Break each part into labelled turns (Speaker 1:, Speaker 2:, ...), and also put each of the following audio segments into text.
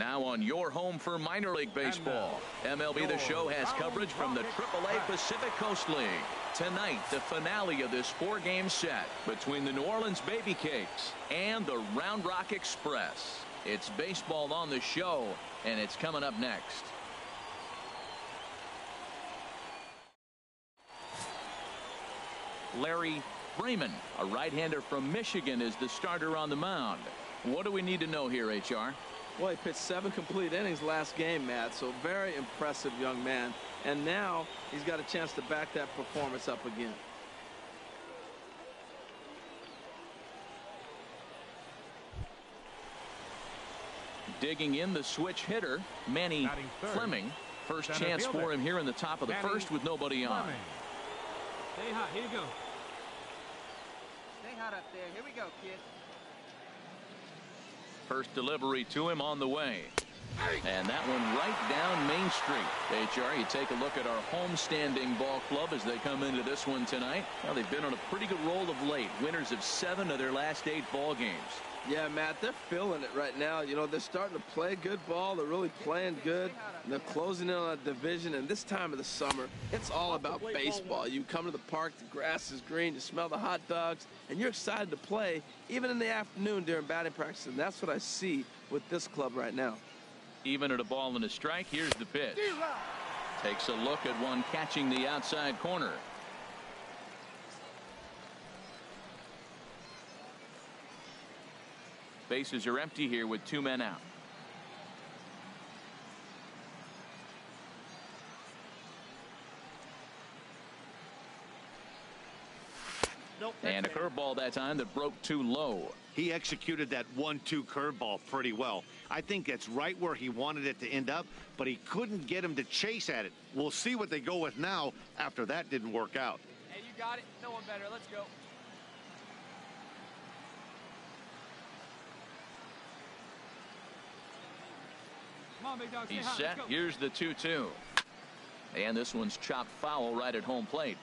Speaker 1: Now on your home for minor league baseball, MLB The Show has coverage from the AAA Pacific Coast League. Tonight, the finale of this 4-game set between the New Orleans Baby Cakes and the Round Rock Express. It's baseball on the show, and it's coming up next. Larry Freeman, a right-hander from Michigan, is the starter on the mound. What do we need to know here, HR?
Speaker 2: Well, he pitched 7 complete innings last game, Matt, so very impressive young man. And now he's got a chance to back that performance up again.
Speaker 1: Digging in, the switch hitter, Manny Fleming. First chance for him here in the top of the first with nobody on.
Speaker 3: Stay hot. Here you go.
Speaker 4: Stay hot up there. Here we go, kid.
Speaker 1: First delivery to him on the way. And that one right down Main Street. HR, you take a look at our home-standing ball club as they come into this one tonight. Well, they've been on a pretty good roll of late. Winners of 7 of their last 8 ball games.
Speaker 2: Yeah, Matt, they're feeling it right now. You know, they're starting to play good ball. They're really playing good. And they're closing in on a division. And this time of the summer, it's all about baseball. You come to the park, the grass is green, you smell the hot dogs, and you're excited to play, even in the afternoon during batting practice. And that's what I see with this club right now.
Speaker 1: Even at a ball and a strike, here's the pitch. Takes a look at one catching the outside corner. Bases are empty here with 2 men out. And a curveball that time that broke too low.
Speaker 5: He executed that 1-2 curveball pretty well. I think that's right where he wanted it to end up, but he couldn't get him to chase at it. We'll see what they go with now after that didn't work out.
Speaker 4: Hey, you got it. No one better. Let's go.
Speaker 3: Come on, big dog.
Speaker 1: He's set. Here's the 2-2. And this one's chopped foul right at home plate.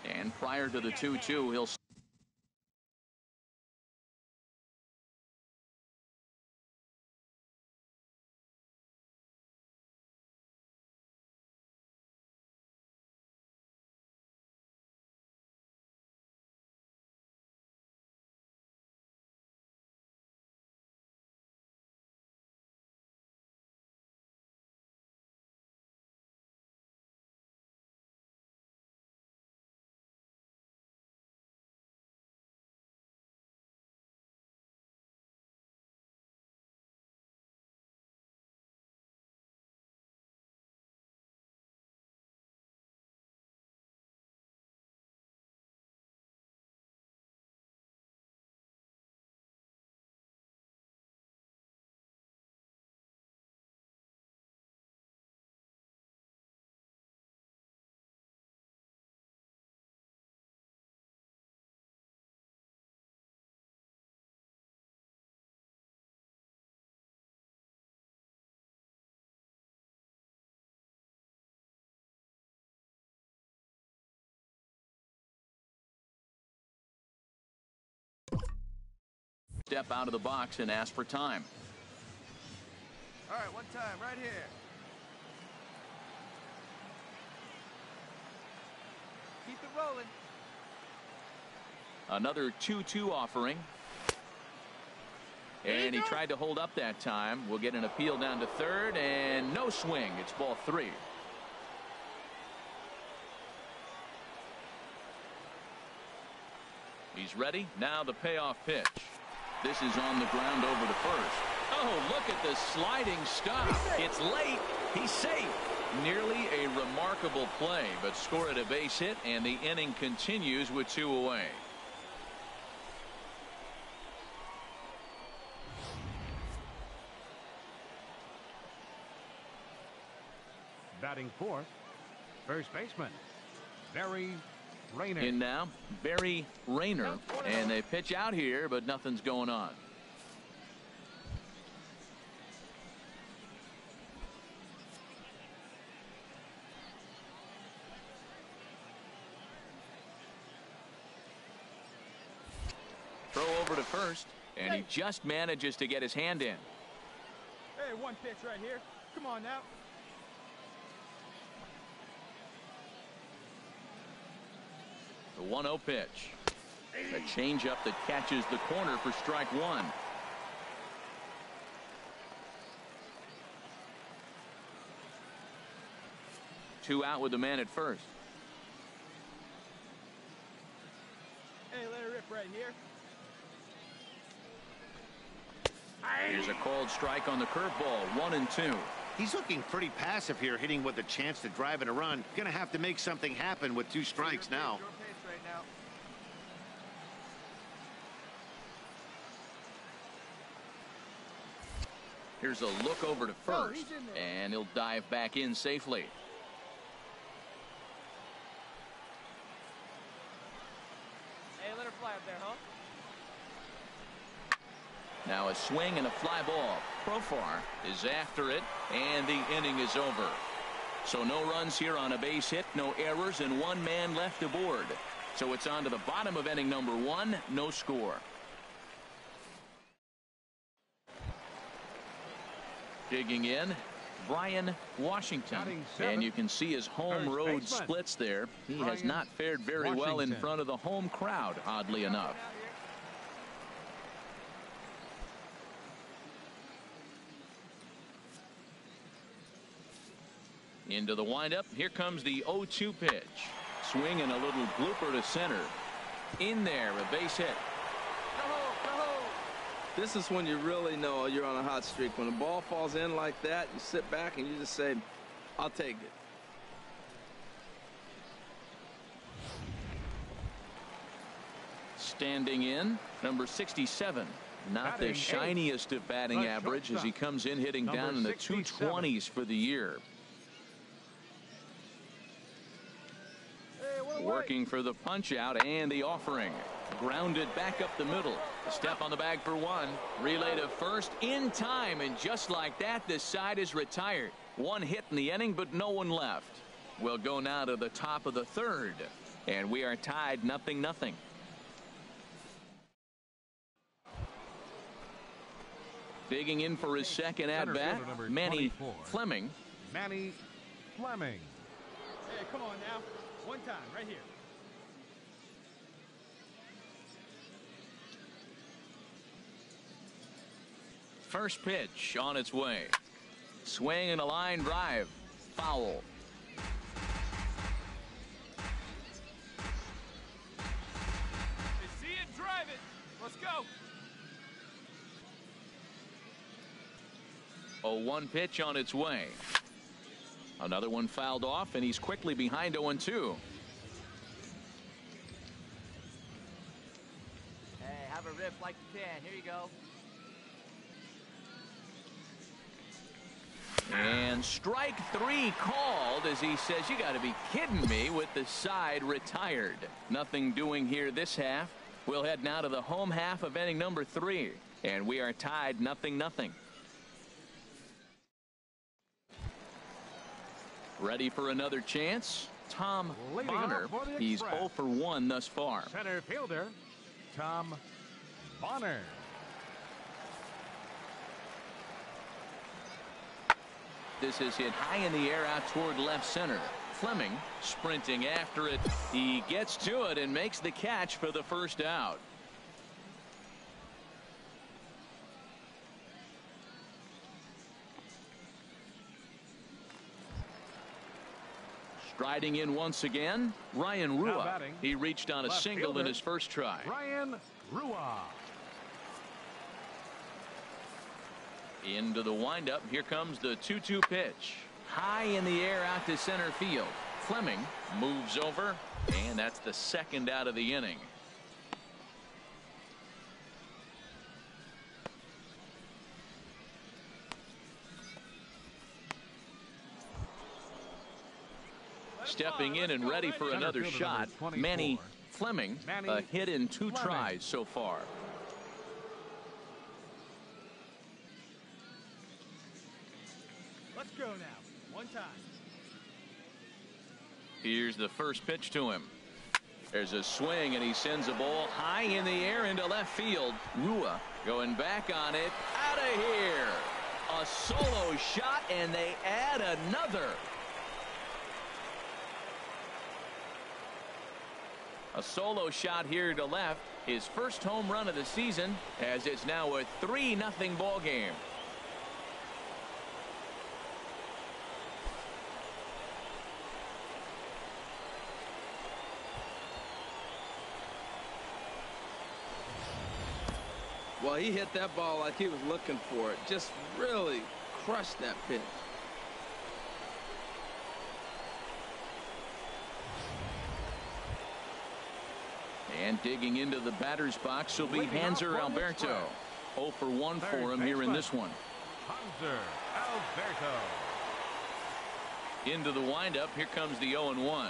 Speaker 1: And prior to the 2-2, he'll step out of the box and ask for time.
Speaker 4: All right, one time right here. Keep it rolling.
Speaker 1: Another 2-2 offering. And he tried to hold up that time. We'll get an appeal down to third, and no swing. It's ball 3. He's ready. Now the payoff pitch. This is on the ground over to first. Oh, look at the sliding stop. It's late. He's safe. Nearly a remarkable play, but scored a base hit, and the inning continues with 2 away.
Speaker 3: Batting fourth, first baseman, Barry Rayner.
Speaker 1: In now, Barry Rayner. And they pitch out here, but nothing's going on. Throw over to first, and he just manages to get his hand in.
Speaker 3: Hey, one pitch right here. Come on now.
Speaker 1: The 1-0 pitch. A changeup that catches the corner for strike one. Two out with the man at first.
Speaker 3: Hey, let it rip right here.
Speaker 1: Here's a called strike on the curveball. 1-2.
Speaker 5: He's looking pretty passive here, hitting with a chance to drive in a run. Gonna have to make something happen with 2 strikes now.
Speaker 4: Your pace right now.
Speaker 1: Here's a look over to first, and he'll dive back in safely.
Speaker 3: Hey, let her fly up there, huh?
Speaker 1: Now a swing and a fly ball. Profar is after it, and the inning is over. So no runs here on a base hit, no errors, and 1 man left aboard. So it's on to the bottom of inning number 1, no score. Digging in, Brian Washington. And you can see his home road splits there. He has not fared very well in front of the home crowd, oddly enough. Into the windup. Here comes the 0-2 pitch. Swing and a little blooper to center. In there, a base hit.
Speaker 2: This is when you really know you're on a hot streak. When the ball falls in like that, you sit back and you just say, I'll take it.
Speaker 1: Standing in, number 67. Not the shiniest of batting average as he comes in hitting down in the 220s for the year. Working for the punch out and the offering. Grounded back up the middle. A step on the bag for 1. Relay to first in time, and just like that, this side is retired. 1 hit in the inning, but no one left. We'll go now to the top of the 3rd, and we are tied 0-0. Digging in for his second at-bat, Manny Fleming.
Speaker 3: Manny Fleming. Hey, come on now. One time, right here.
Speaker 1: First pitch on its way. Swing and a line drive. Foul.
Speaker 3: Hey, see it, drive it. Let's go.
Speaker 1: 0-1 pitch on its way. Another one fouled off, and he's quickly behind 0-2.
Speaker 6: Hey, have a rip like you can. Here you go.
Speaker 1: And strike 3 called as he says, you got to be kidding me, with the side retired. Nothing doing here this half. We'll head now to the home half of inning number 3, and we are tied 0-0. Ready for another chance? Tom Bonner. He's 0 for 1 thus far.
Speaker 3: Center fielder, Tom Bonner.
Speaker 1: This is hit high in the air out toward left center. Fleming sprinting after it. He gets to it and makes the catch for the first out. Striding in once again, Ryan Rua. He reached on a single in his first try.
Speaker 3: Ryan Rua.
Speaker 1: Into the windup. Here comes the 2-2 pitch. High in the air out to center field. Fleming moves over, and that's the second out of the inning. Stepping in and ready for another shot, Manny Fleming. A hit in 2 tries so far.
Speaker 3: Let's go now. One time.
Speaker 1: Here's the first pitch to him. There's a swing, and he sends a ball high in the air into left field. Rua going back on it. Out of here. A solo shot, and they add another. A solo shot here to left. His first home run of the season, as it's now a 3-0 ball game.
Speaker 2: Well, he hit that ball like he was looking for it. Just really crushed that pitch.
Speaker 1: And digging into the batter's box will be Hanser Alberto. 0 for 1 for him here in this one.
Speaker 3: Hanser Alberto.
Speaker 1: Into the windup. Here comes the 0-1.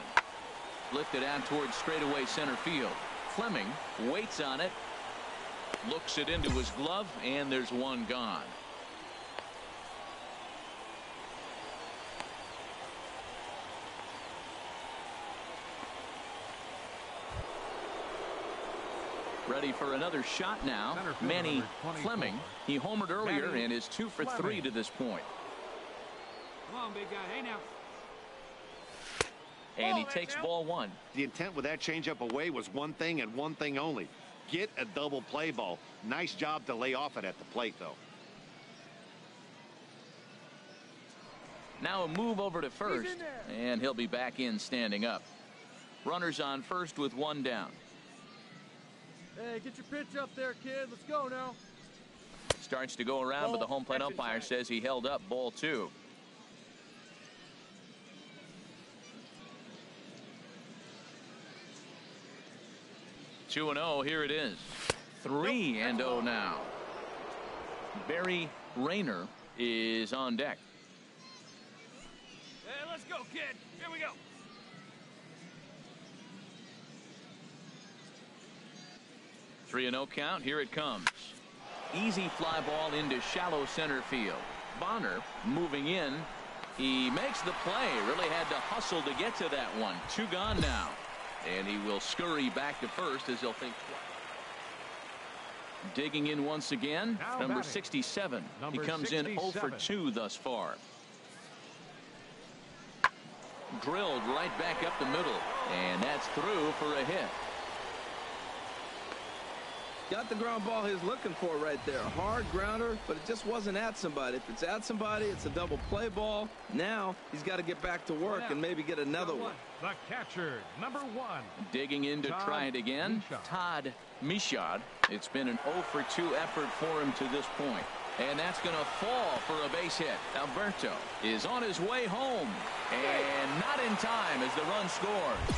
Speaker 1: Lifted out towards straightaway center field. Fleming waits on it. Looks it into his glove, and there's one gone. Ready for another shot now. Manny Fleming. He homered earlier and is 2 for 3 to this point.
Speaker 6: Come on, big guy. Hey, now.
Speaker 1: And he takes ball 1.
Speaker 5: The intent with that changeup away was one thing and one thing only. Get a double play ball. Nice job to lay off it at the plate, though.
Speaker 1: Now a move over to first, and he'll be back in standing up. Runners on first with 1 down.
Speaker 4: Hey, get your pitch up there, kid. Let's go now.
Speaker 1: Starts to go around, but the home plate umpire says he held up ball 2. Two and 0. Here it is. 3-0 now. Barry Rayner is on deck.
Speaker 6: Hey, let's go, kid. Here we go.
Speaker 1: Three and 0 count. Here it comes. Easy fly ball into shallow center field. Bonner moving in. He makes the play. Really had to hustle to get to that one. 2 gone now. And he will scurry back to first as he'll think twice. Digging in once again.
Speaker 3: Now
Speaker 1: Number
Speaker 3: batting.
Speaker 1: 67. He comes in 0 for 2 thus far. Drilled right back up the middle. And that's through for a hit.
Speaker 2: Got the ground ball he was looking for right there. A hard grounder, but it just wasn't at somebody. If it's at somebody, it's a double play ball. Now he's got to get back to work and maybe get another one.
Speaker 3: The catcher, number 1.
Speaker 1: Digging in to try it again. Todd Michaud. It's been an 0 for 2 effort for him to this point. And that's going to fall for a base hit. Alberto is on his way home. And not in time as the run scores.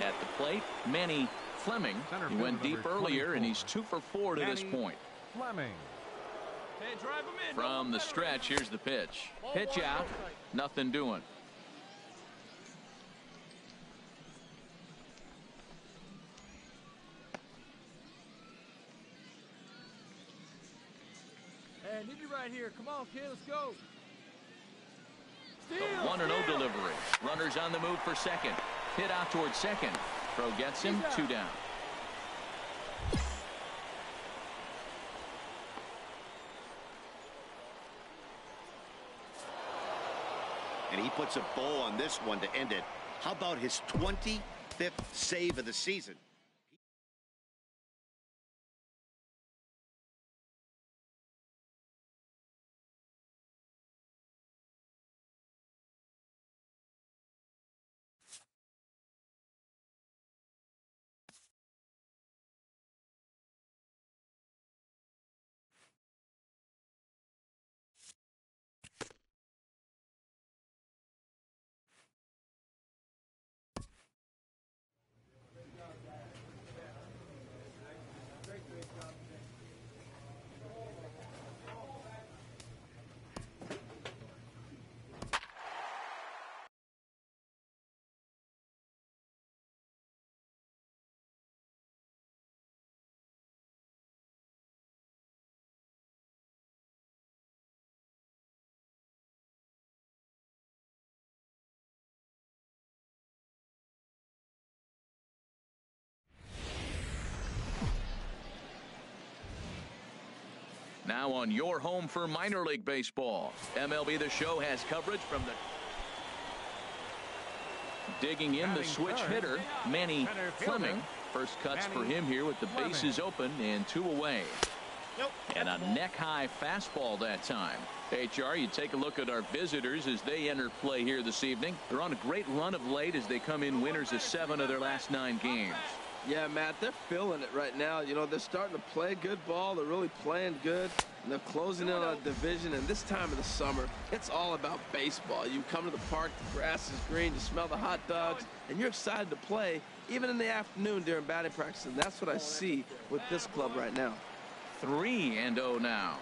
Speaker 1: At the plate, Manny Fleming. He went deep earlier, and he's 2 for 4 to this point.
Speaker 3: Fleming.
Speaker 6: Hey, drive him in.
Speaker 1: From the stretch, here's the pitch. Pitch out. Nothing doing.
Speaker 4: Hey, I need you right here. Come on, kid. Let's go.
Speaker 1: The 1-0 delivery. Runners on the move for second. Hit out towards second. Throw gets him. 2 down.
Speaker 5: And he puts a bow on this one to end it. How about his 25th save of the season?
Speaker 1: Now on your home for minor league baseball, MLB The Show has coverage from the... Digging in the switch hitter, Mann23's. First cuts for him here with the bases open and 2 away. And a neck-high fastball that time. HR, you take a look at our visitors as they enter play here this evening. They're on a great run of late as they come in winners of 7 of their last 9 games.
Speaker 2: Yeah, Matt, they're feeling it right now. You know, they're starting to play good ball. They're really playing good. And they're closing in on a division. And this time of the summer, it's all about baseball. You come to the park, the grass is green, you smell the hot dogs, and you're excited to play, even in the afternoon during batting practice. And that's what I see with this club right now.
Speaker 1: 3-0 now.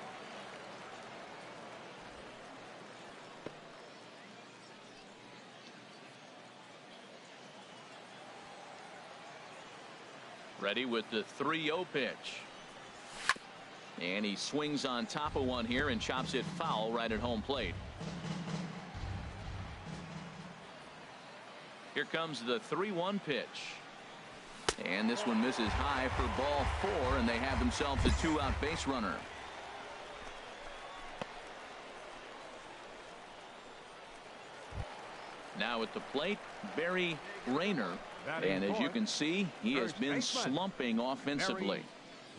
Speaker 1: Ready with the 3-0 pitch. And he swings on top of one here and chops it foul right at home plate. Here comes the 3-1 pitch. And this one misses high for ball 4, and they have themselves a 2-out base runner. Now at the plate, Barry Rayner. And as you can see, he has been slumping offensively.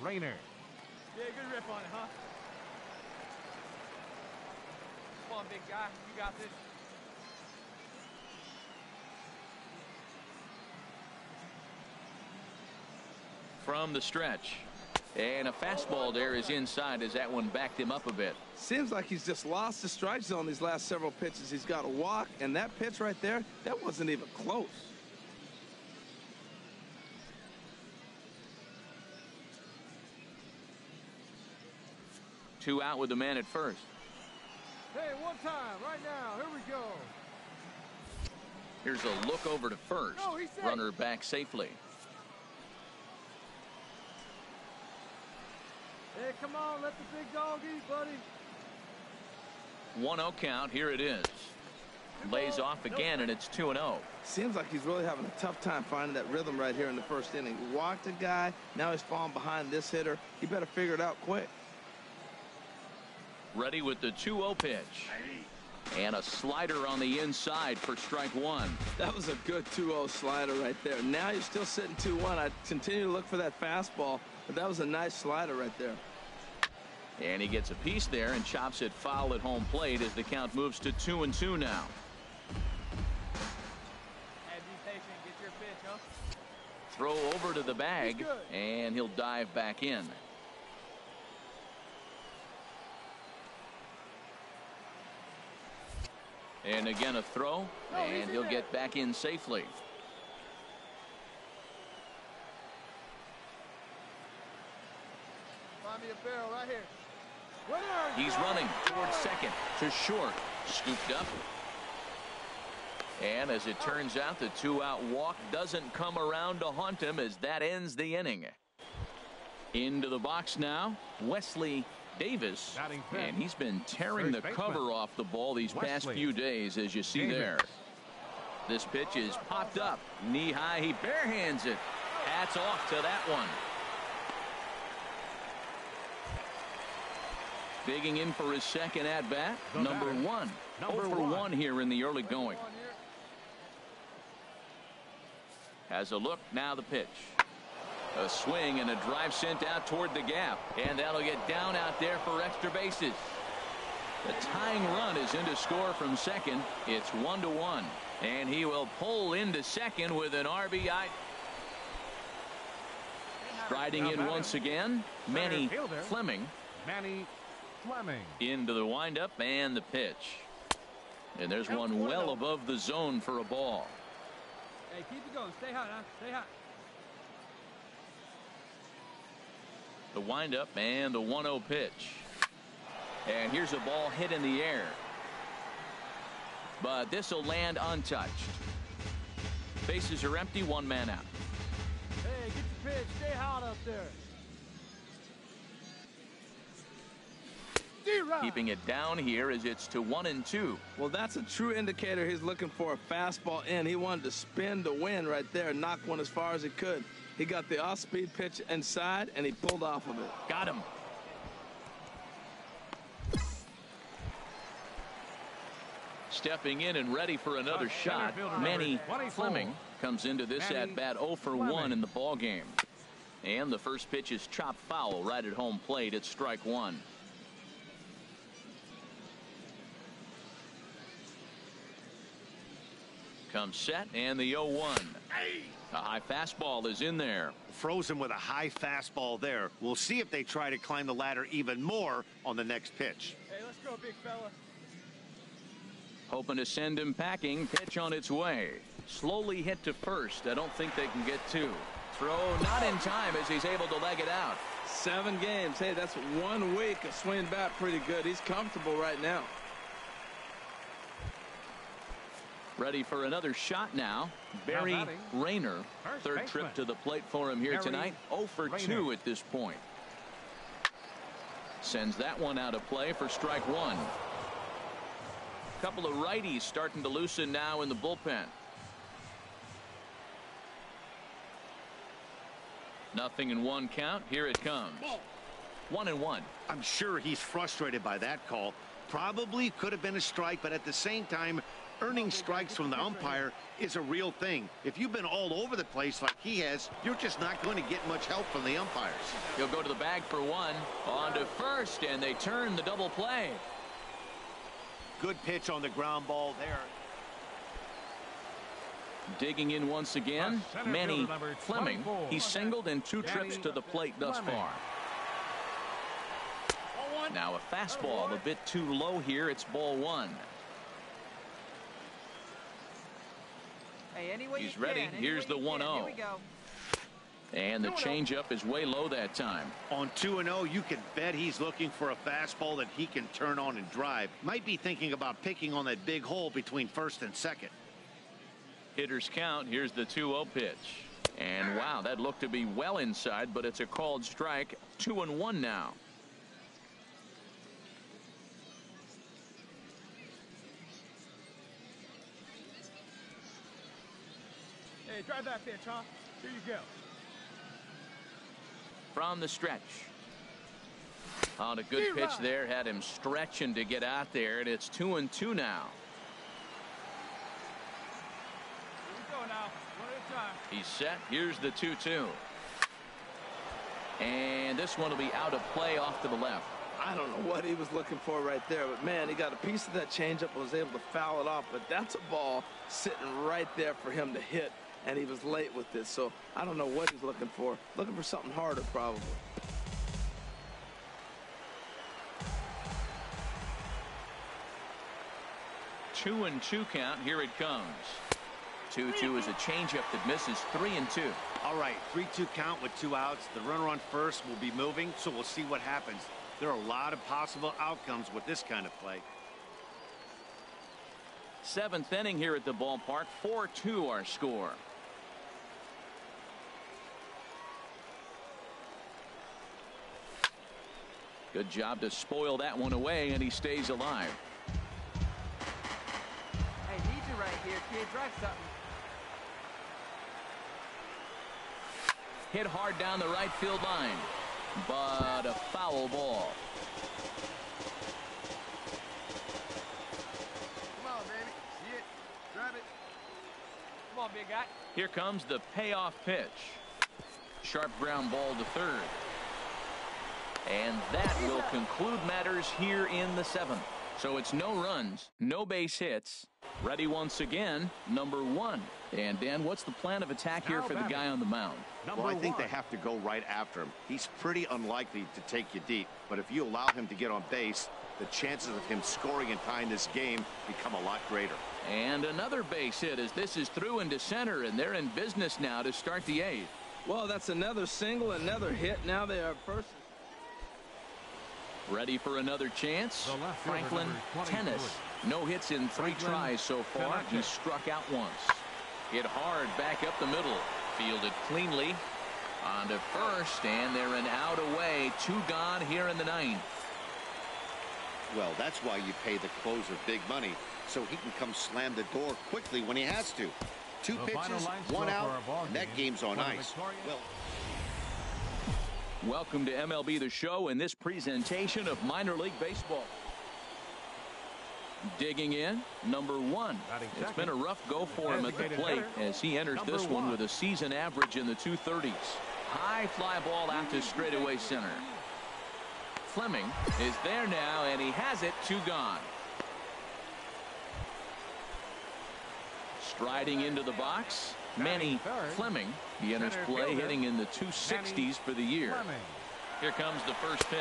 Speaker 3: Rayner.
Speaker 6: Yeah, good rip on it, huh? Come on, big guy. You got this.
Speaker 1: From the stretch. And a fastball there is inside as that one backed him up a bit.
Speaker 2: Seems like he's just lost the strike zone these last several pitches. He's got a walk, and that pitch right there, that wasn't even close.
Speaker 1: Two out with the man at first.
Speaker 3: Hey, one time, right now. Here we go.
Speaker 1: Here's a look over to first.
Speaker 3: No, he's safe.
Speaker 1: Runner back safely.
Speaker 3: Hey, come on, let the big dog eat, buddy.
Speaker 1: 1-0 count. Here it is. Lays off again, and it's 2-0.
Speaker 2: Seems like he's really having a tough time finding that rhythm right here in the first inning. Walked a guy, now he's falling behind this hitter. He better figure it out quick.
Speaker 1: Ready with the 2-0 pitch. And a slider on the inside for strike 1.
Speaker 2: That was a good 2-0 slider right there. Now you're still sitting 2-1. I'd continue to look for that fastball, but that was a nice slider right there.
Speaker 1: And he gets a piece there and chops it foul at home plate as the count moves to 2-2 now.
Speaker 6: Hey, be patient. Get your pitch, huh?
Speaker 1: Throw over to the bag, and he'll dive back in. And again a throw, and he'll get back in safely.
Speaker 3: Find me a barrel right here.
Speaker 1: He's running towards second to short. Scooped up. And as it turns out, the 2-out walk doesn't come around to haunt him as that ends the inning. Into the box now, Wesley Davis, and he's been tearing the cover off the ball these past few days, as you see there. This pitch is popped up knee high. He barehands it. Hats off to that one. Digging in for his second at bat, number 1. 0 for 1 here in the early going. Has a look, now the pitch. A swing and a drive sent out toward the gap, and that'll get down out there for extra bases. The tying run is in to score from second. It's 1-1, and he will pull into second with an RBI. Striding in once again, Mann23's. Into the windup and the pitch, and there's one well above the zone for a ball.
Speaker 6: Hey, keep it going. Stay hot, huh? Stay hot.
Speaker 1: The windup and the 1-0 pitch. And here's a ball hit in the air. But this will land untouched. Bases are empty, 1 man out.
Speaker 3: Hey, get the pitch. Stay hot up there.
Speaker 1: Keeping it down here as it's to 1-2.
Speaker 2: Well, that's a true indicator he's looking for a fastball in. He wanted to spin to win right there, knock one as far as he could. He got the off-speed pitch inside, and he pulled off of it.
Speaker 1: Got him. stepping in and ready for another shot. Manny Fleming comes into this at-bat 0 for 1 in the ball game. And the first pitch is chopped foul right at home plate. It's strike one. Comes set, and the 0-1. A high fastball is in there.
Speaker 5: Frozen with a high fastball there. We'll see if they try to climb the ladder even more on the next pitch.
Speaker 6: Hey, let's go, big fella.
Speaker 1: Hoping to send him packing. Pitch on its way. Slowly hit to first. I don't think they can get two. Throw not in time as he's able to leg it out.
Speaker 2: 7 games. Hey, that's 1 week of swinging bat pretty good. He's comfortable right now.
Speaker 1: Ready for another shot now. Barry Rayner. Third trip to the plate for him here tonight. 0 for 2 at this point. Sends that one out of play for strike one. Couple of righties starting to loosen now in the bullpen. Nothing in 1 count. Here it comes. 1-1.
Speaker 5: I'm sure he's frustrated by that call. Probably could have been a strike, but at the same time, earning strikes from the umpire is a real thing. If you've been all over the place like he has, you're just not going to get much help from the umpires.
Speaker 1: He'll go to the bag for one. On to first, and they turn the double play.
Speaker 5: Good pitch on the ground ball there.
Speaker 1: Digging in once again, Manny Fleming. He's singled in 2 trips to the plate thus far. Now a fastball a bit too low here. It's ball 1.
Speaker 6: Hey,
Speaker 1: He's ready. Here's the 1-0. And the changeup is way low that time.
Speaker 5: On 2-0, you can bet he's looking for a fastball that he can turn on and drive. Might be thinking about picking on that big hole between first and second.
Speaker 1: Hitters count. Here's the 2-0 pitch. And wow, that looked to be well inside, but it's a called strike. 2-1 now.
Speaker 6: Hey, drive that pitch, huh? Here you go.
Speaker 1: From the stretch. On a good pitch there. Had him stretching to get out there, and it's 2-2 now.
Speaker 6: Now, one at a time.
Speaker 1: He's set. Here's the 2-2. And this one will be out of play off to the left.
Speaker 2: I don't know what he was looking for right there, but man, he got a piece of that changeup and was able to foul it off. But that's a ball sitting right there for him to hit, and he was late with this. So I don't know what he's looking for. Looking for something harder, probably.
Speaker 1: Two and 2 count. Here it comes. 2-2 is a changeup that misses. 3-2.
Speaker 5: All right, 3-2 count with 2 outs. The runner on first will be moving, so we'll see what happens. There are a lot of possible outcomes with this kind of play.
Speaker 1: 7th inning here at the ballpark. 4-2 our score. Good job to spoil that one away, and he stays alive.
Speaker 6: Hey, need you right here, kid. Drive something.
Speaker 1: Hit hard down the right field line, but a foul ball.
Speaker 4: Come on, baby. See it. Drive it.
Speaker 6: Come on, big guy.
Speaker 1: Here comes the payoff pitch. Sharp ground ball to third. And that will conclude matters here in the 7th. So it's no runs, no base hits. Ready once again, number 1. And Dan, what's the plan of attack here for the guy on the mound?
Speaker 5: Well, I think they have to go right after him. He's pretty unlikely to take you deep, but if you allow him to get on base, the chances of him scoring and tying this game become a lot greater.
Speaker 1: And another base hit as this is through into center, and they're in business now to start the 8th.
Speaker 2: Well, that's another single, another hit. Now they are first.
Speaker 1: Ready for another chance. Franklin Tennis. No hits in 3 tries so far. He struck out once. Hit hard back up the middle. Fielded cleanly. On to first, and they're an out away. 2 gone here in the 9th.
Speaker 5: Well, that's why you pay the closer big money, so he can come slam the door quickly when he has to. 2 pitches, 1 out, and that game's on ice. Well,
Speaker 1: welcome to MLB The Show and this presentation of minor league baseball. Digging in, number 1. It's been a rough go for him at the plate as he enters this one with a season average in the 230s. High fly ball out to straightaway center. Fleming is there now, and he has it. 2 gone. Striding into the box, Manny Fleming. He enters play hitting in the 260s for the year. Here comes the first pitch.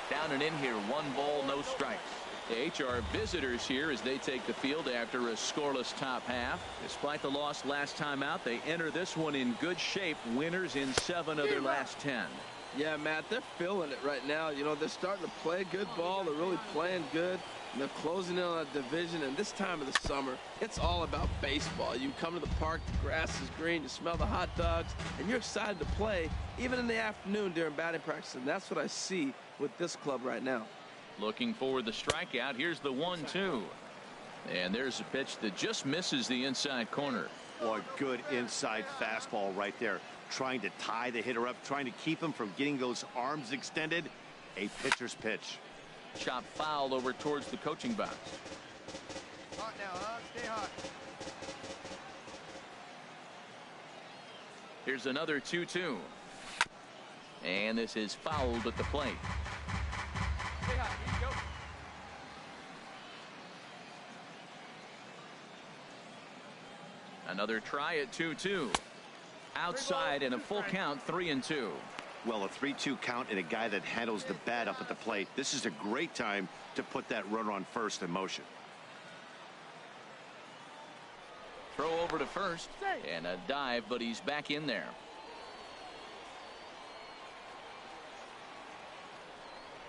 Speaker 1: Down and in here, 1 ball, no strikes. The HR visitors here as they take the field after a scoreless top half. Despite the loss last time out, they enter this one in good shape. Winners in 7 of their last 10.
Speaker 2: Yeah, Matt, they're feeling it right now. You know, they're starting to play good ball. They're really playing good. And they're closing in on a division. And this time of the summer, it's all about baseball. You come to the park, the grass is green, you smell the hot dogs, and you're excited to play, even in the afternoon during batting practice. And that's what I see with this club right now.
Speaker 1: Looking for the strikeout. Here's the 1-2. And there's a pitch that just misses the inside corner.
Speaker 5: Boy, good inside fastball right there. Trying to tie the hitter up, trying to keep him from getting those arms extended. A pitcher's pitch.
Speaker 1: Chop foul over towards the coaching box.
Speaker 4: Hot now, huh? Stay hot.
Speaker 1: Here's another 2-2. And this is fouled at the plate.
Speaker 6: Stay hot. Here you go.
Speaker 1: Another try at 2-2. Outside and a full count, 3-2.
Speaker 5: Well, a 3-2 count and a guy that handles the bat up at the plate. This is a great time to put that runner on first in motion.
Speaker 1: Throw over to first and a dive, but he's back in there.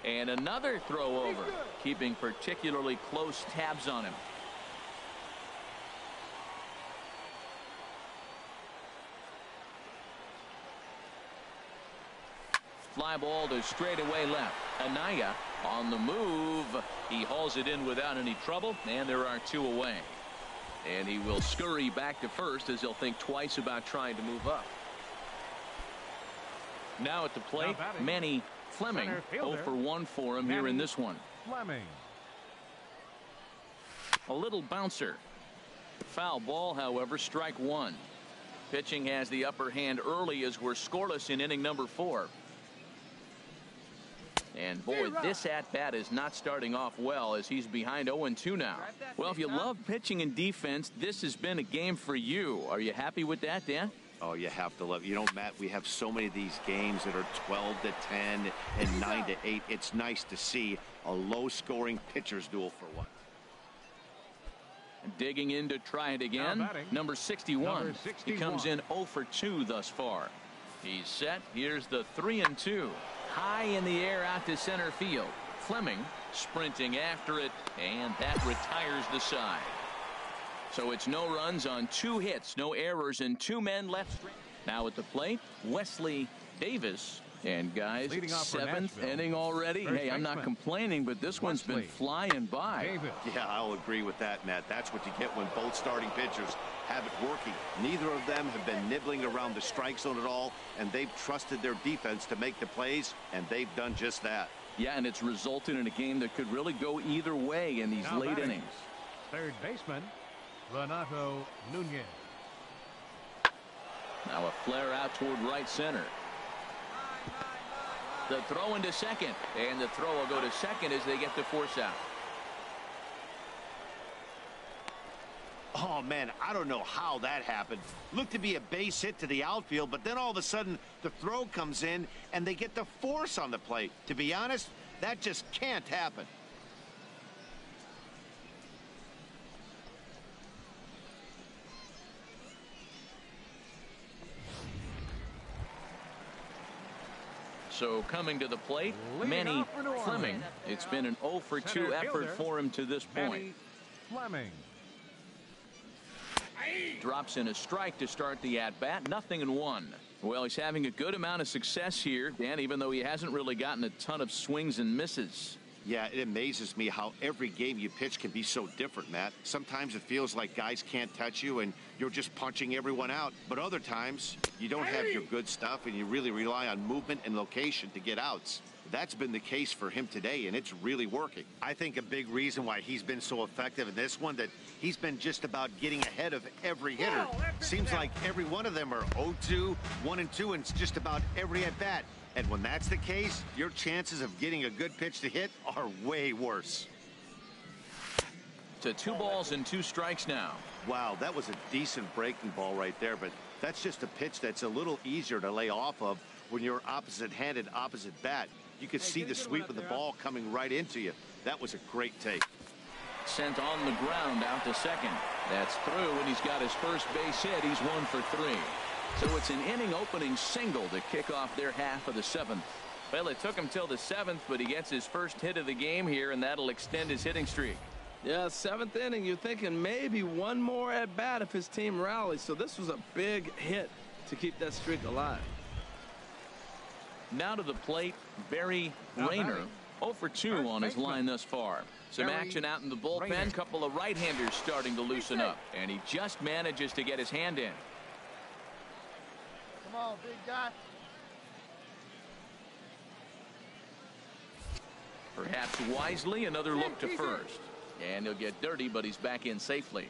Speaker 1: And another throw over, keeping particularly close tabs on him. Fly ball to straightaway left. Anaya on the move. He hauls it in without any trouble, and there are 2 away. And he will scurry back to first as he'll think twice about trying to move up. Now at the plate, Manny Fleming. 0 for 1 for him here in this one.
Speaker 3: Fleming.
Speaker 1: A little bouncer. Foul ball, however, strike 1. Pitching has the upper hand early as we're scoreless in inning number 4. And boy, this at-bat is not starting off well as he's behind 0-2 now. Well, if you love pitching and defense, this has been a game for you. Are you happy with that, Dan?
Speaker 5: Oh, you have to love it. You know, Matt, we have so many of these games that are 12-10 and 9-8. It's nice to see a low-scoring pitcher's duel for once.
Speaker 1: Digging in to try it again. Number 61. He comes in 0 for 2 thus far. He's set. Here's the 3-2. High in the air out to center field. Fleming sprinting after it, and that retires the side. So it's no runs on 2 hits, no errors, and 2 men left. Now at the plate, Wesley Davis. And guys, 7th inning already. Hey, I'm not complaining, but this one's been flying by.
Speaker 5: Yeah, I'll agree with that, Matt. That's what you get when both starting pitchers have it working. Neither of them have been nibbling around the strike zone at all, and they've trusted their defense to make the plays, and they've done just that.
Speaker 1: Yeah, and it's resulted in a game that could really go either way in these late innings.
Speaker 3: Third baseman, Renato Nunez.
Speaker 1: Now a flare out toward right center. The throw into second, and the throw will go to second as they get the force out.
Speaker 5: Oh, man, I don't know how that happened. Looked to be a base hit to the outfield, but then all of a sudden the throw comes in and they get the force on the plate. To be honest, that just can't happen.
Speaker 1: So coming to the plate, Manny Fleming. It's been an 0 for 2 effort for him to this point.
Speaker 3: Fleming.
Speaker 1: Drops in a strike to start the at-bat. 0-1. Well, he's having a good amount of success here, Dan, even though he hasn't really gotten a ton of swings and misses.
Speaker 5: Yeah, it amazes me how every game you pitch can be so different, Matt. Sometimes it feels like guys can't touch you and you're just punching everyone out. But other times, you don't have your good stuff and you really rely on movement and location to get outs. That's been the case for him today, and it's really working. I think a big reason why he's been so effective in this one, that he's been just about getting ahead of every hitter. Seems like every one of them are 0-2, 1-2, and it's just about every at-bat. And when that's the case, your chances of getting a good pitch to hit are way worse.
Speaker 1: To 2 balls and 2 strikes now.
Speaker 5: Wow, that was a decent breaking ball right there, but that's just a pitch that's a little easier to lay off of when you're opposite-handed, opposite bat. You could see the sweep of the ball coming right into you. That was a great take.
Speaker 1: Sent on the ground out to second. That's through, and he's got his first base hit. He's 1 for 3. So it's an inning-opening single to kick off their half of the 7th. Well, it took him till the 7th, but he gets his first hit of the game here, and that'll extend his hitting streak.
Speaker 2: Yeah, 7th inning, you're thinking maybe one more at bat if his team rallies. So this was a big hit to keep that streak alive.
Speaker 1: Now to the plate, Barry Rayner, 0 for 2 on his line thus far. Some action out in the bullpen, couple of right-handers starting to loosen up, and he just manages to get his hand in.
Speaker 4: Come on, big guy.
Speaker 1: Perhaps wisely, another look to first. And he'll get dirty, but he's back in safely.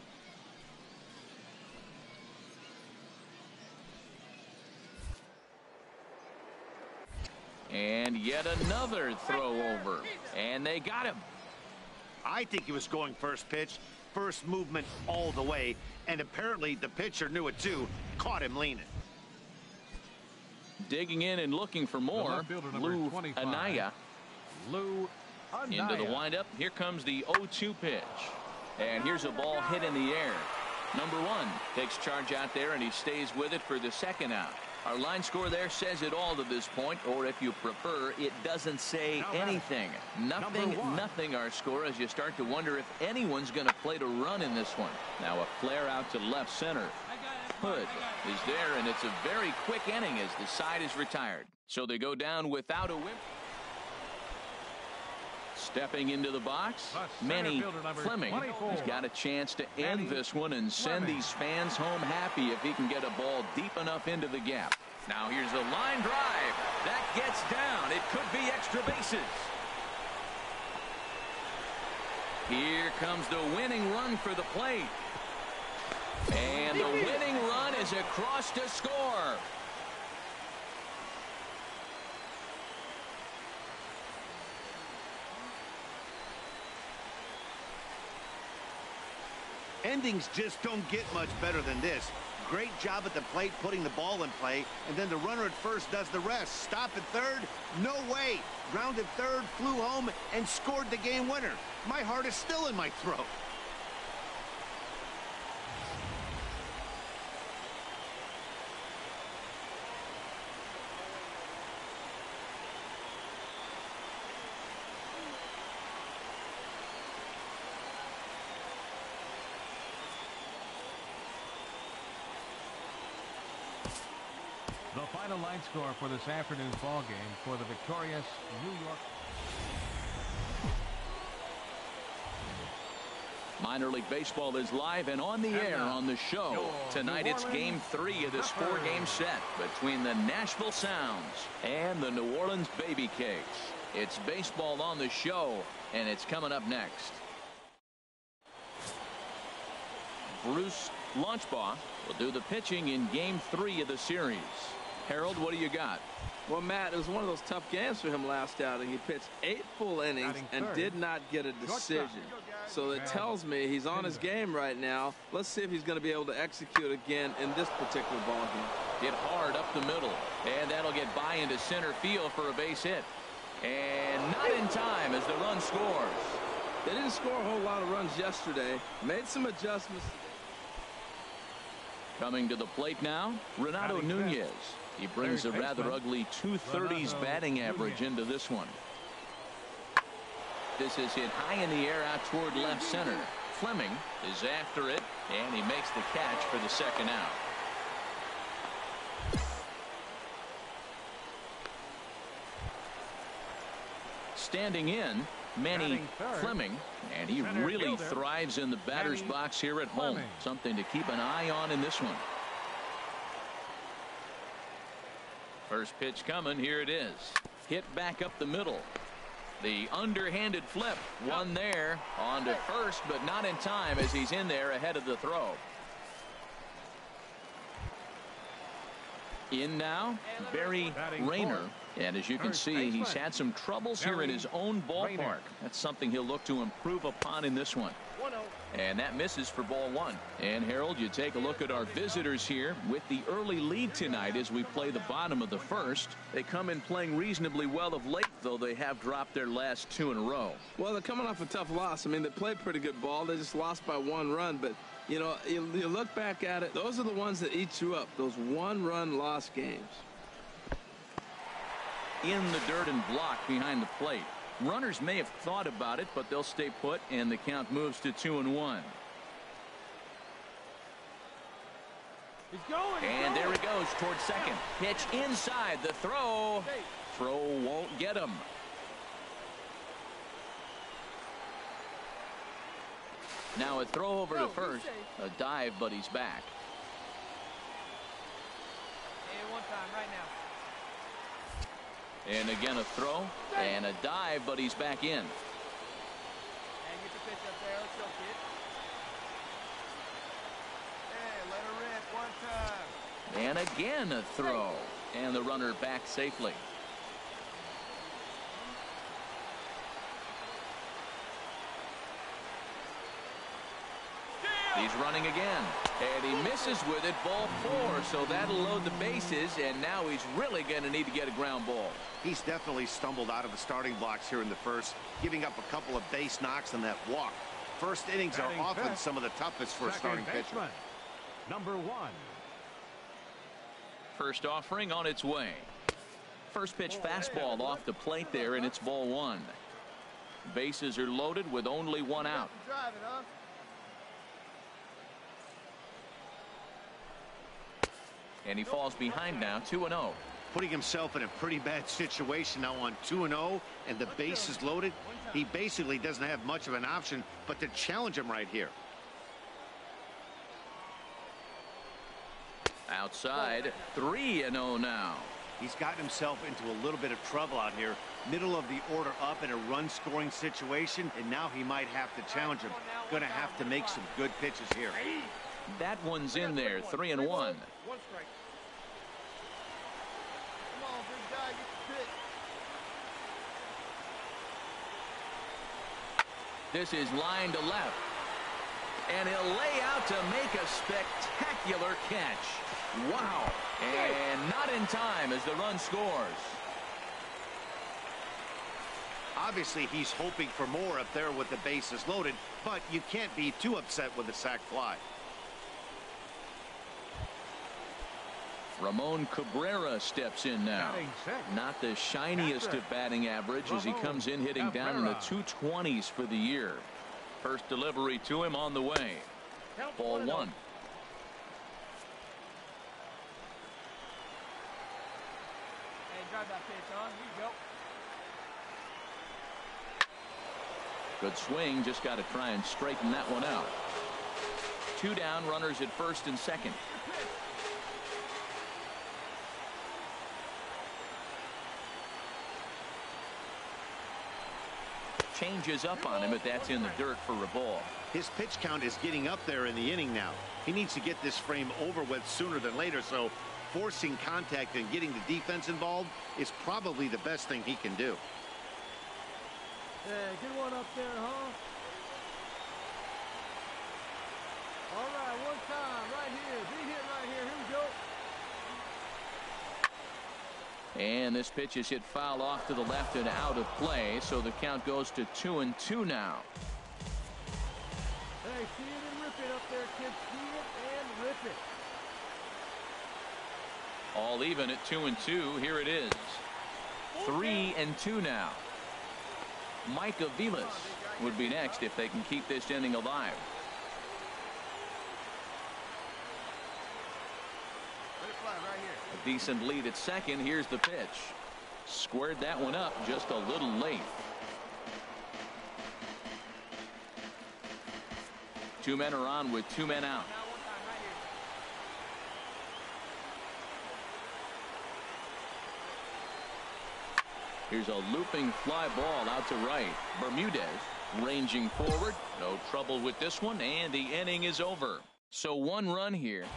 Speaker 1: And yet another throw over. And they got him.
Speaker 5: I think he was going first pitch, first movement all the way, and apparently the pitcher knew it too, caught him leaning.
Speaker 1: Digging in and looking for more, Lou Anaya. Into the windup. Here comes the 0-2 pitch. And here's a ball hit in the air. Number 1 takes charge out there, and he stays with it for the second out. Our line score there says it all to this point, or if you prefer, it doesn't say anything. Nothing our score, as you start to wonder if anyone's going to play to run in this one. Now a flare out to left center. Hood is there, and it's a very quick inning as the side is retired. So they go down without a whip. Stepping into the box, Manny Fleming. He's got a chance to end this one and send these fans home happy if he can get a ball deep enough into the gap. Now here's the line drive. That gets down. It could be extra bases. Here comes the winning run for the plate. And the winning run is across to score.
Speaker 5: Endings just don't get much better than this. Great job at the plate putting the ball in play, and then the runner at first does the rest. Stop at third? No way. Grounded third, flew home, and scored the game winner. My heart is still in my throat.
Speaker 3: The final line score for this afternoon's ball game for the victorious New York.
Speaker 1: Minor League Baseball is live and on the air on the show. Tonight it's Game 3 of this 4-game set between the Nashville Sounds and the New Orleans Baby Cakes. It's baseball on the show, and it's coming up next. Bruce Launchbaugh will do the pitching in Game 3 of the series. Harold, what do you got?
Speaker 2: Well, Matt, it was one of those tough games for him last outing. He pitched 8 full innings and did not get a decision. So it tells me he's on his game right now. Let's see if he's going to be able to execute again in this particular ball game.
Speaker 1: Hit hard up the middle, and that'll get by into center field for a base hit. And not in time as the run scores.
Speaker 2: They didn't score a whole lot of runs yesterday. Made some adjustments.
Speaker 1: Coming to the plate now, Renato Nunez. He brings a rather ugly 230s batting average into this one. This is hit high in the air out toward left center. Fleming is after it, and he makes the catch for the second out. Standing in, Manny Fleming, and he really thrives in the batter's box here at home. Something to keep an eye on in this one. First pitch coming. Here it is. Hit back up the middle. The underhanded flip. One there. On to first, but not in time as he's in there ahead of the throw. In now, Barry Rayner. And as you can see, he's had some troubles here in his own ballpark. That's something he'll look to improve upon in this one. And that misses for ball one. And Harold, you take a look at our visitors here with the early lead tonight as we play the bottom of the first. They come in playing reasonably well of late, though they have dropped their last 2 in a row.
Speaker 2: Well, they're coming off a tough loss. I mean, they played pretty good ball. They just lost by 1 run. But, you know, you look back at it, those are the ones that eat you up, those 1-run loss games.
Speaker 1: In the dirt and block behind the plate. Runners may have thought about it, but they'll stay put, and the count moves to 2-1. And there he goes towards second. Pitch inside the throw. Throw won't get him. Now a throw over to first. A dive, but he's back.
Speaker 6: Hey, one time right now.
Speaker 1: And again a throw and a dive, but he's back in.
Speaker 6: And get the pitch up there. Let's go, kid.
Speaker 4: Hey, let her rip one time.
Speaker 1: And again a throw. And the runner back safely. He's running again. And he misses with it. Ball 4. So that'll load the bases. And now he's really going to need to get a ground ball.
Speaker 5: He's definitely stumbled out of the starting blocks here in the first, giving up a couple of base knocks and that walk. First innings are often some of the toughest for a starting pitcher.
Speaker 3: Number 1.
Speaker 1: First offering on its way. First pitch fastball off the plate there, and it's ball 1. Bases are loaded with only 1 out.
Speaker 4: Driving, huh?
Speaker 1: And he falls behind now, 2-0.
Speaker 5: Putting himself in a pretty bad situation now on 2-0, and the bases loaded. He basically doesn't have much of an option but to challenge him right here.
Speaker 1: Outside, 3-0 now.
Speaker 5: He's gotten himself into a little bit of trouble out here. Middle of the order up in a run-scoring situation, and now he might have to challenge him. Going to have to make some good pitches here.
Speaker 1: That one's in there, 3-1.
Speaker 6: One strike.
Speaker 4: Come on, big guy, get the pitch.
Speaker 1: This is line to left. And he'll lay out to make a spectacular catch. Wow. And not in time as the run scores.
Speaker 5: Obviously, he's hoping for more up there with the bases loaded, but you can't be too upset with a sac fly.
Speaker 1: Ramon Cabrera steps in now. Not the shiniest of batting average as he comes in hitting down in the 220s for the year. First delivery to him on the way. Ball 1.
Speaker 6: Hey, drive that pitch, huh? Here you go.
Speaker 1: Good swing, just got to try and straighten that one out. 2 down, runners at first and second. Changes up on him, but that's in the dirt for a ball.
Speaker 5: His pitch count is getting up there in the inning now. He needs to get this frame over with sooner than later, so forcing contact and getting the defense involved is probably the best thing he can do.
Speaker 4: Hey, get one up there, huh? All right, one time, right here. Big hit right here. Here we go.
Speaker 1: And this pitch is hit foul off to the left and out of play, so the count goes to 2-2 now.
Speaker 4: Hey, see it and rip it up there, kids. See it and rip it.
Speaker 1: All even at 2-2. Here it is. 3-2 now. Mike Aviles would be next if they can keep this inning alive. A decent lead at second. Here's the pitch. Squared that one up just a little late. 2 men are on with 2 men out. Here's a looping fly ball out to right. Bermudez ranging forward. No trouble with this one, and the inning is over. So 1 run here.
Speaker 6: Hey,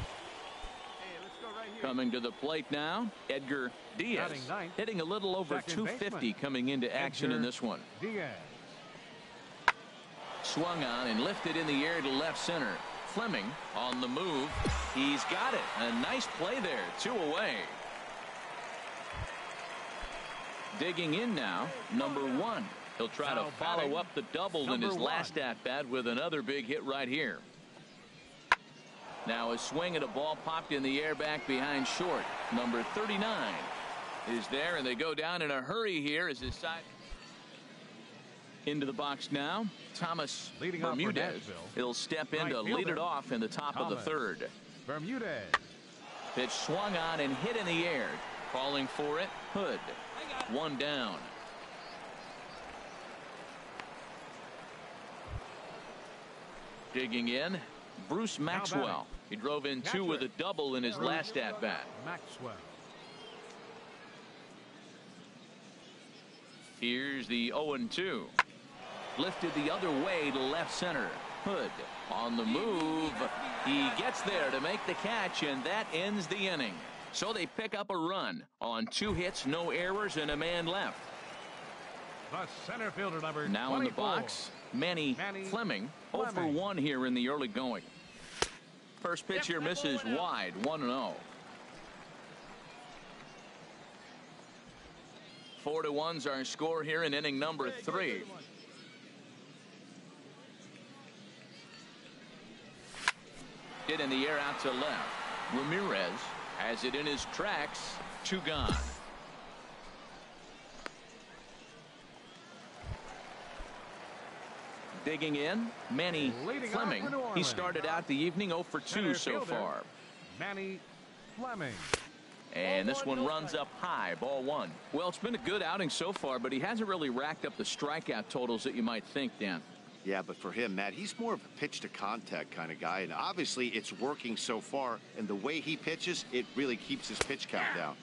Speaker 6: let's go right here.
Speaker 1: Coming to the plate now, Edgar Diaz,
Speaker 3: Batting ninth,
Speaker 1: hitting a little over
Speaker 3: second
Speaker 1: 250
Speaker 3: baseman,
Speaker 1: coming into action
Speaker 3: Edgar
Speaker 1: in this one.
Speaker 3: Diaz.
Speaker 1: Swung on and lifted in the air to left center. Fleming on the move. He's got it. A nice play there. 2 away. Digging in now, number 1. He'll try to follow up the double in his last at-bat with another big hit right here. Now a swing and a ball popped in the air back behind short. Number 39 is there, and they go down in a hurry here as his side. Into the box now, Thomas
Speaker 3: Leading off for
Speaker 1: Bermudez.
Speaker 3: Nashville,
Speaker 1: He'll step in
Speaker 3: right
Speaker 1: to lead
Speaker 3: fielder,
Speaker 1: it off in the top of the
Speaker 3: Thomas
Speaker 1: 3rd.
Speaker 3: Bermudez.
Speaker 1: Pitch swung on and hit in the air. Calling for it, Hood. 1 down. Digging in, Bruce Maxwell. He drove in 2 with a double in his last at-bat.
Speaker 3: Maxwell.
Speaker 1: Here's the 0-2. Lifted the other way to left center. Hood on the move. He gets there to make the catch, and that ends the inning. So they pick up a run on 2 hits, no errors, and a man left.
Speaker 3: The center fielder number
Speaker 1: Now
Speaker 3: 24.
Speaker 1: in the box, Manny Fleming. 0 for 1 here in the early going. First pitch here misses wide. 1-0. 4-1's our score here in inning number 3. Hit in the air out to left. Ramirez has it in his tracks. 2 gone. Digging in, Manny Fleming. He started out the evening 0 for 2 so far.
Speaker 3: Manny Fleming.
Speaker 1: And this one runs up high, ball 1. Well, it's been a good outing so far, but he hasn't really racked up the strikeout totals that you might think, Dan.
Speaker 5: Yeah, but for him, Matt, he's more of a pitch-to-contact kind of guy, and obviously it's working so far, and the way he pitches, it really keeps his pitch count down.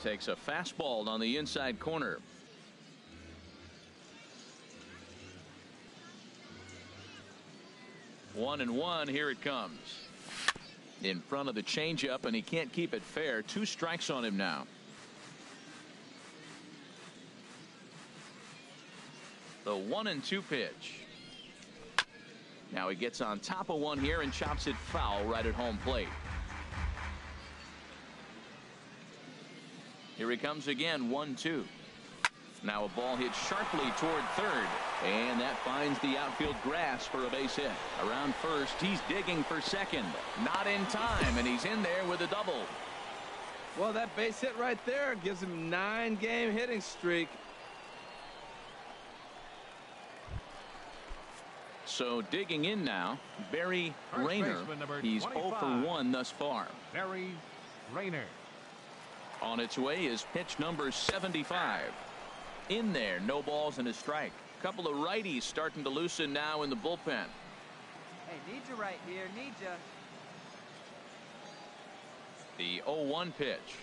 Speaker 1: Takes a fastball on the inside corner. One and one, here it comes. In front of the changeup, and he can't keep it fair. 2 strikes on him now. The 1-2 pitch. Now he gets on top of one here and chops it foul right at home plate. Here he comes again, 1-2. Now a ball hit sharply toward third, and that finds the outfield grass for a base hit. Around first, he's digging for second. Not in time, and he's in there with a double.
Speaker 2: Well, that base hit right there gives him 9-game hitting streak.
Speaker 1: So digging in now, Barry Rayner. He's 0 for 1 thus far.
Speaker 3: Barry Rayner.
Speaker 1: On its way is pitch number 75. In there, no balls and a strike. Couple of righties starting to loosen now in the bullpen.
Speaker 6: Hey, need you right here. Need you.
Speaker 1: The 0-1 pitch.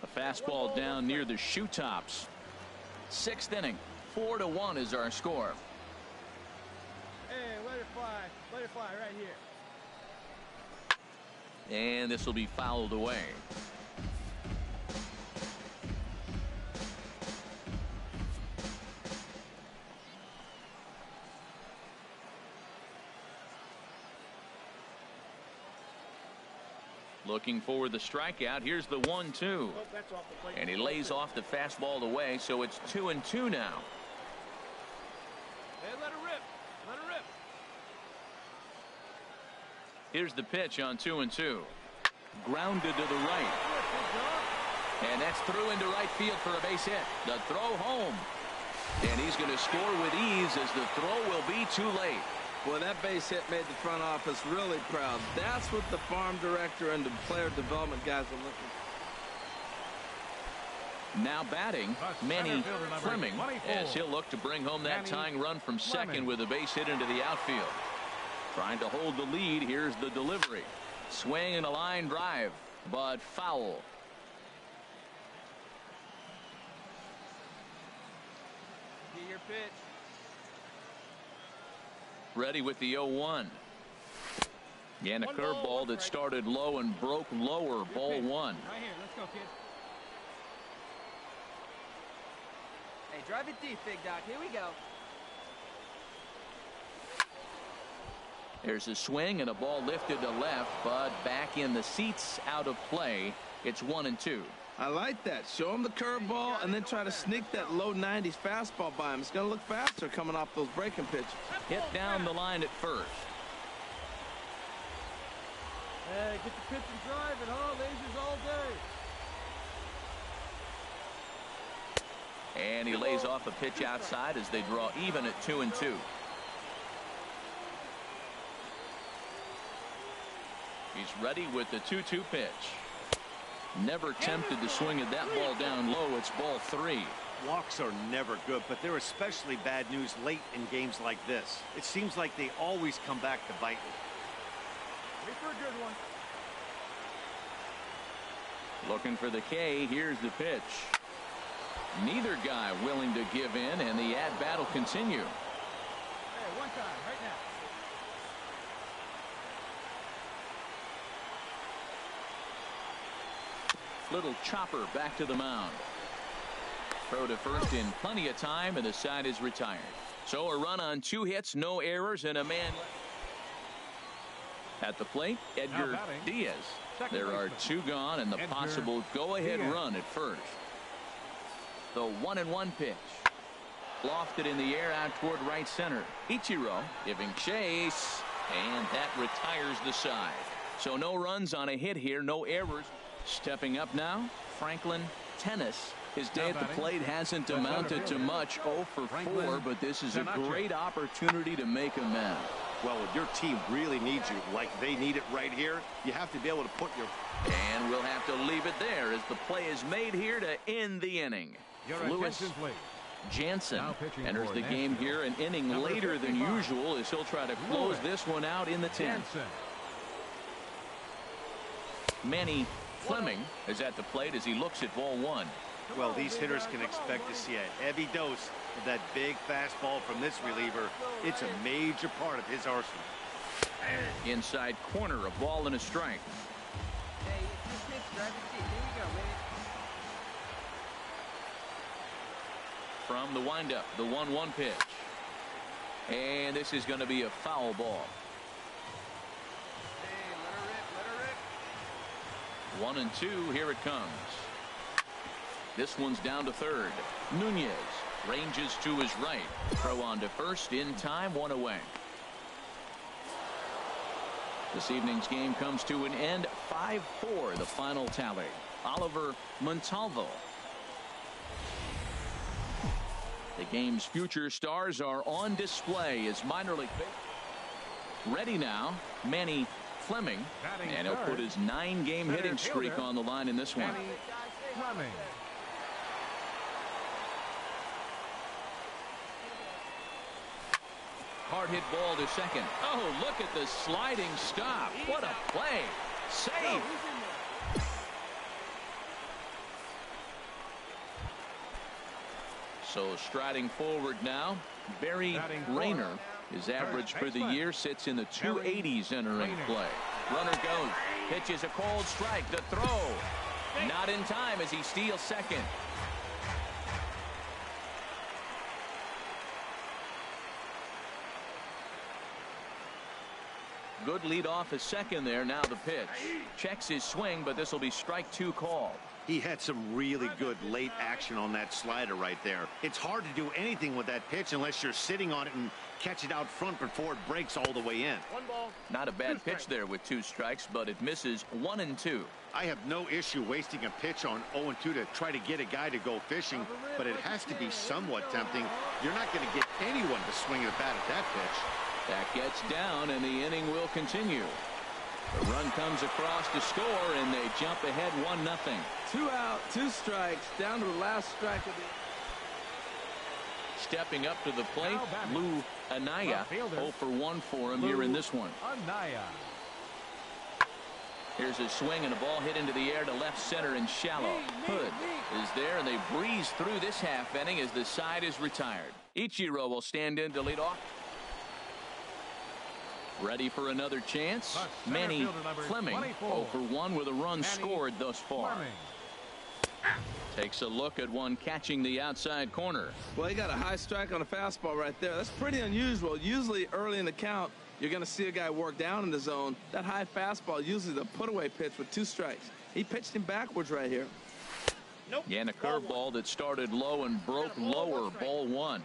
Speaker 1: A fastball down near the shoe tops. 6th inning. 4-1 is our score.
Speaker 4: Hey, let it fly right here.
Speaker 1: And this will be fouled away. Looking for the strikeout. Here's the 1-2. And he lays off the fastball away, so it's 2-2 now.
Speaker 4: Hey, let her rip. Let her rip.
Speaker 1: Here's the pitch on 2-2. Grounded to the right. And that's through into right field for a base hit. The throw home. And he's going to score with ease as the throw will be too late.
Speaker 2: Well, that base hit made the front office really proud. That's what the farm director and the player development guys are looking for.
Speaker 1: Now batting, Manny Fleming, as he'll look to bring home that tying run from second with a base hit into the outfield. Trying to hold the lead. Here's the delivery. Swing and a line drive, but foul.
Speaker 6: your pitch.
Speaker 1: Ready with the 0-1. And a curveball that started low and broke lower. Ball 1.
Speaker 4: Right here. Let's go, kid.
Speaker 6: Hey, drive it deep, Big Doc. Here we go.
Speaker 1: There's a swing and a ball lifted to left, but back in the seats, out of play. It's 1-2.
Speaker 2: I like that. Show him the curveball and then try to sneak that low 90s fastball by him. It's going to look faster coming off those breaking pitches.
Speaker 1: Hit down the line at first.
Speaker 4: Hey, get the pitch and drive it, huh? Lasers all day.
Speaker 1: And he lays off a pitch outside as they draw even at 2-2. He's ready with the 2-2 pitch. Never tempted to swing at that ball down low. It's ball 3.
Speaker 5: Walks are never good, but they're especially bad news late in games like this. It seems like they always come back to bite me.
Speaker 4: Wait for a good one.
Speaker 1: Looking for the K. Here's the pitch. Neither guy willing to give in, and the at-bat will continue.
Speaker 4: Hey, one time, right now.
Speaker 1: Little chopper back to the mound. Throw to first in plenty of time, and the side is retired. So a run on 2 hits, no errors, and a man at the plate. Edgar Diaz. There are 2 gone, and the possible go-ahead run at first. The 1-1 pitch. Lofted in the air out toward right center. Ichiro giving chase, and that retires the side. So no runs on a hit here, no errors. Stepping up now, Franklin Tennis. His day at the plate hasn't amounted to much. 0 for 4, but this is a great opportunity to make amends.
Speaker 5: Well, if your team really needs you, like they need it right here, you have to be able to put your...
Speaker 1: And we'll have to leave it there as the play is made here to end the inning. Lewis Jansen enters the game here an inning later than usual as he'll try to close this one out in the 10th. Manny Fleming is at the plate as he looks at ball 1.
Speaker 5: Well, these hitters can expect to see a heavy dose of that big fastball from this reliever. It's a major part of his arsenal.
Speaker 1: Inside corner, a ball and a strike.
Speaker 6: Hey, it's your pitch. Drive it deep. Here we go, baby.
Speaker 1: From the windup, the 1-1 pitch. And this is going to be a foul ball.
Speaker 6: Hey, let her rip. Let her rip.
Speaker 1: 1-2. Here it comes. This one's down to third. Nunez ranges to his right. Throw on to first in time, 1 away. This evening's game comes to an end. 5-4 the final tally. Oliver Montalvo. The game's future stars are on display as minor league. Ready now, Manny Fleming, and he'll put his 9-game hitting streak on the line in this one.
Speaker 3: Fleming.
Speaker 1: Hard hit ball to second. Oh, look at the sliding stop. What a play. Save. So striding forward now, Barry Rayner. His average for the year sits in the 280s entering play. Runner goes. Pitches a cold strike. The throw. Not in time as he steals second. Good lead off his second there. Now the pitch. Checks his swing, but this will be strike 2 called.
Speaker 5: He had some really good late action on that slider right there. It's hard to do anything with that pitch unless you're sitting on it and catch it out front before it breaks all the way in.
Speaker 6: 1 ball.
Speaker 1: Not a bad pitch there with 2 strikes, but it misses 1-2.
Speaker 5: I have no issue wasting a pitch on 0-2 to try to get a guy to go fishing, but it has to be somewhat tempting. You're not going to get anyone to swing a bat at that pitch.
Speaker 1: That gets down, and the inning will continue. The run comes across to score, and they jump ahead 1-0.
Speaker 2: 2 out, 2 strikes, down to the last strike of the...
Speaker 1: Stepping up to the plate, Lou Anaya. 0 for 1 for him here in this one.
Speaker 3: Anaya.
Speaker 1: Here's a swing and a ball hit into the air to left center and shallow. Hood is there, and they breeze through this half inning as the side is retired. Ichiro will stand in to lead off. Ready for another chance. Manny Fleming 0 for 1 with a run scored thus far. Takes a look at one catching the outside corner.
Speaker 2: Well, he got a high strike on a fastball right there. That's pretty unusual. Usually early in the count, you're going to see a guy work down in the zone. That high fastball, usually the put-away pitch with 2 strikes. He pitched him backwards right here.
Speaker 1: Nope. And a curveball that started low and broke lower. Ball 1.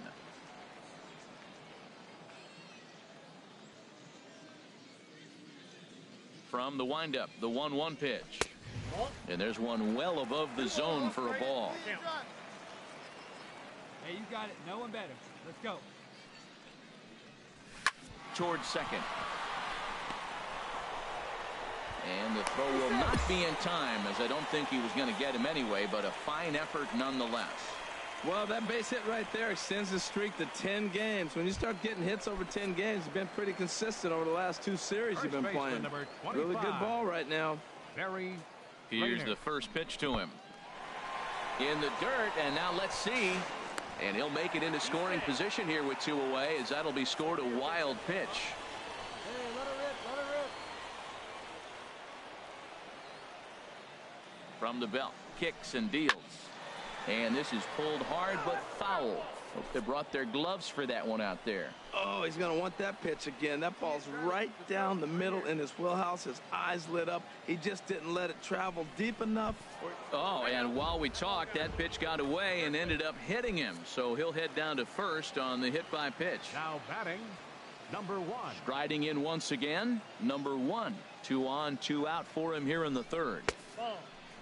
Speaker 1: From the windup, the 1-1 pitch. And there's one well above the zone for a ball.
Speaker 6: Hey, you got it. No one better. Let's go.
Speaker 1: Towards second. And the throw will not be in time, as I don't think he was going to get him anyway, but a fine effort nonetheless.
Speaker 2: Well, that base hit right there extends the streak to 10 games. When you start getting hits over 10 games, you've been pretty consistent over the last 2 series you've been playing. Really good ball right now.
Speaker 1: Here's the first pitch to him. In the dirt, and now let's see. And he'll make it into scoring position here with 2 away, as that'll be scored a wild pitch.
Speaker 4: Hey, let her rip, let her rip.
Speaker 1: From the belt, kicks and deals. And this is pulled hard but foul. Hope they brought their gloves for that one out there.
Speaker 2: Oh, he's going to want that pitch again. That ball's right down the middle in his wheelhouse. His eyes lit up. He just didn't let it travel deep enough.
Speaker 1: Oh, and while we talked, that pitch got away and ended up hitting him. So he'll head down to first on the hit by pitch.
Speaker 3: Now batting, number 1.
Speaker 1: Striding in once again, number 1. 2 on, 2 out for him here in the 3rd.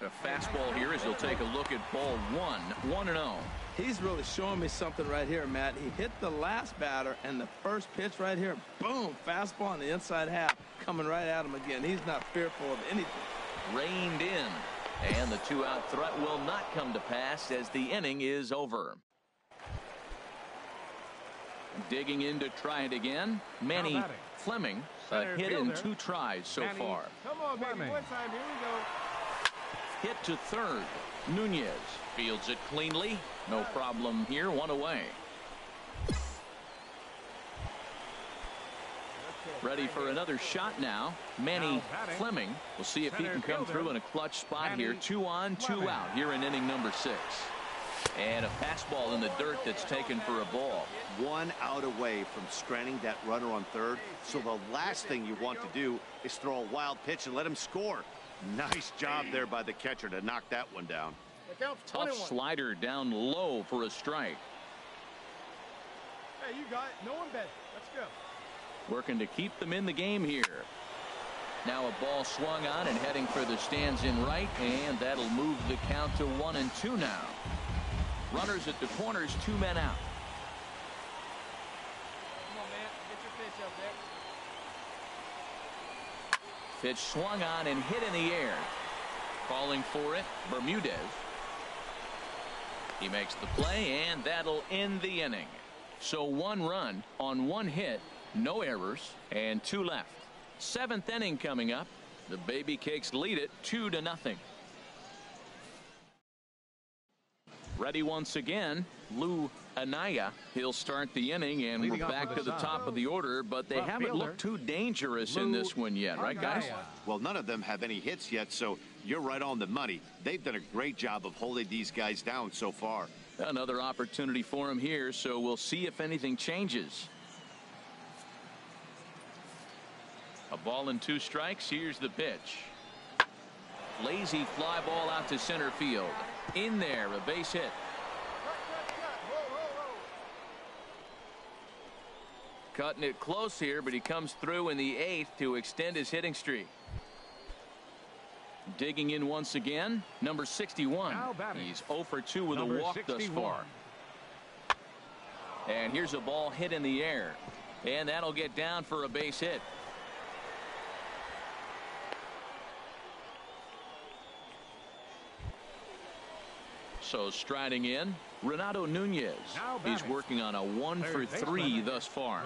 Speaker 1: A fastball here as he'll take a look at ball 1, 1-0.
Speaker 2: He's really showing me something right here, Matt. He hit the last batter, and the first pitch right here, boom, fastball on the inside half, coming right at him again. He's not fearful of anything.
Speaker 1: Reined in, and the 2-out threat will not come to pass as the inning is over. Digging in to try it again, Manny Fleming, a hit in 2 tries so far.
Speaker 4: Come on, baby, one time, here we go.
Speaker 1: Hit to third. Nunez fields it cleanly. No problem here. 1 away. Ready for another shot now. Manny Fleming. We'll see if he can come through in a clutch spot here. 2 on, 2 out here in inning number 6. And a fastball in the dirt that's taken for a ball.
Speaker 5: 1 out away from stranding that runner on third. So the last thing you want to do is throw a wild pitch and let him score. Nice job there by the catcher to knock that one down.
Speaker 1: Tough slider down low for a strike.
Speaker 4: Hey, you got it. No one better. Let's go.
Speaker 1: Working to keep them in the game here. Now a ball swung on and heading for the stands in right, and that'll move the count to 1-2 now. Runners at the corners, 2 men out.
Speaker 6: Come on, man. Get your pitch up there.
Speaker 1: Pitch swung on and hit in the air. Calling for it, Bermudez. He makes the play, and that'll end the inning. So 1 run on 1 hit, no errors, and 2 left. 7th inning coming up. The Baby Cakes lead it 2-0. Ready once again, Lou Anaya. He'll start the inning, and we're back to the top of the order, but they haven't looked too dangerous in this one yet, right, guys?
Speaker 5: Well, none of them have any hits yet, so you're right on the money. They've done a great job of holding these guys down so far.
Speaker 1: Another opportunity for him here, so we'll see if anything changes. A ball and 2 strikes. Here's the pitch. Lazy fly ball out to center field. In there, a base hit. Cutting it close here, but he comes through in the 8th to extend his hitting streak. Digging in once again, number 61. He's 0 for 2 with a walk thus far. And here's a ball hit in the air, and that'll get down for a base hit. So striding in, Renato Nunez. He's working on a 1 for 3 thus far.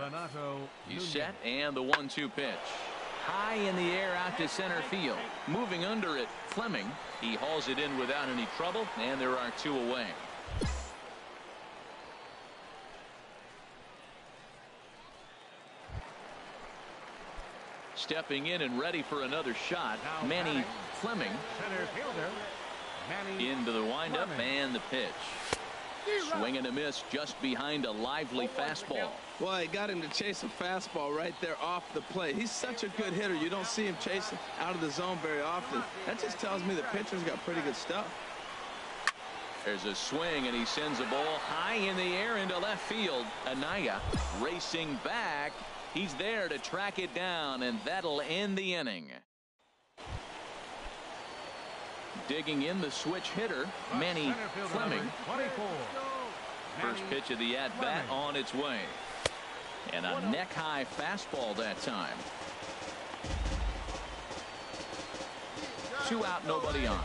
Speaker 1: He's set, and the 1-2 pitch. high in the air out to center field. Moving under it, Fleming. He hauls it in without any trouble, and there are 2 away. Stepping in and ready for another shot, Manny Fleming.
Speaker 3: Center fielder, Manny
Speaker 1: Into the windup
Speaker 3: Fleming.
Speaker 1: and the pitch. Swing and a miss just behind a lively fastball.
Speaker 2: Well, he got him to chase a fastball right there off the plate. He's such a good hitter. You don't see him chasing out of the zone very often. That just tells me the pitcher's got pretty good stuff.
Speaker 1: There's a swing, and he sends a ball high in the air into left field. Anaya racing back. He's there to track it down, and that'll end the inning. Digging in the switch hitter, Manny
Speaker 3: Center fielder,
Speaker 1: Fleming.
Speaker 3: number 24.
Speaker 1: First
Speaker 3: Manny
Speaker 1: pitch of the at-bat
Speaker 3: Fleming.
Speaker 1: on its way. And a neck-high fastball that time. 2 out, nobody on.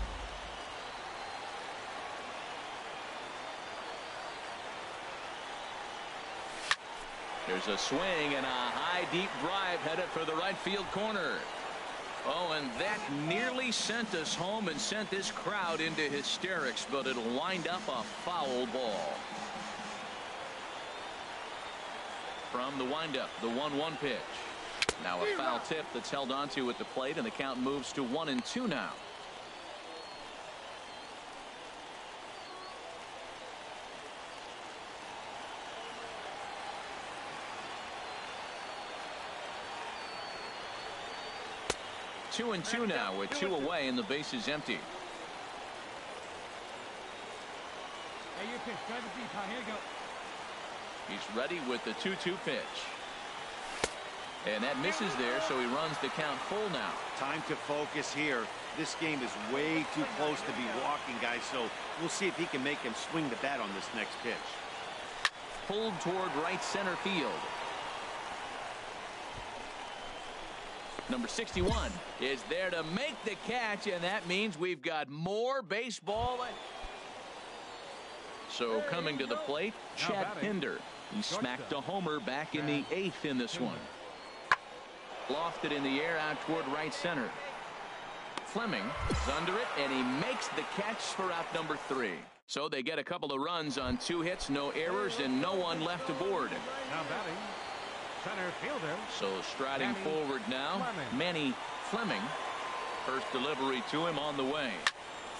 Speaker 1: There's a swing and a high deep drive headed for the right field corner. Oh, and that nearly sent us home and sent this crowd into hysterics, but it'll wind up a foul ball. From the windup, the 1-1 pitch. Now a foul tip that's held onto at the plate, and the count moves to 1-2 now. Two and two now with 2 away and the base is empty.
Speaker 3: Hey, you pitch. Try the deep. Here you go.
Speaker 1: He's ready with the 2-2 pitch. And that misses there, so he runs the count full now.
Speaker 5: Time to focus here. This game is way too close to be walking, guys, so we'll see if he can make him swing the bat on this next pitch.
Speaker 1: Pulled toward right center field. Number 61 is there to make the catch, and that means we've got more baseball. So coming to the plate, Chad Pinder. He smacked a homer back in the 8th in this one. Lofted in the air out toward right center. Fleming is under it, and he makes the catch for out number 3. So they get a couple of runs on 2 hits, no errors, and no one left aboard.
Speaker 3: Now batting, center fielder.
Speaker 1: So striding
Speaker 3: Manny
Speaker 1: forward now,
Speaker 3: Fleming.
Speaker 1: Manny Fleming. First delivery to him on the way.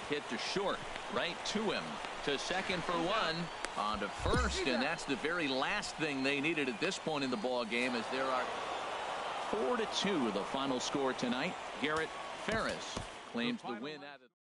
Speaker 1: Hit to short, right to him. To second for 1. On to first, and that's the very last thing they needed at this point in the ball game, as there are 4-2 the final score tonight. Garrett Ferris claims the win out of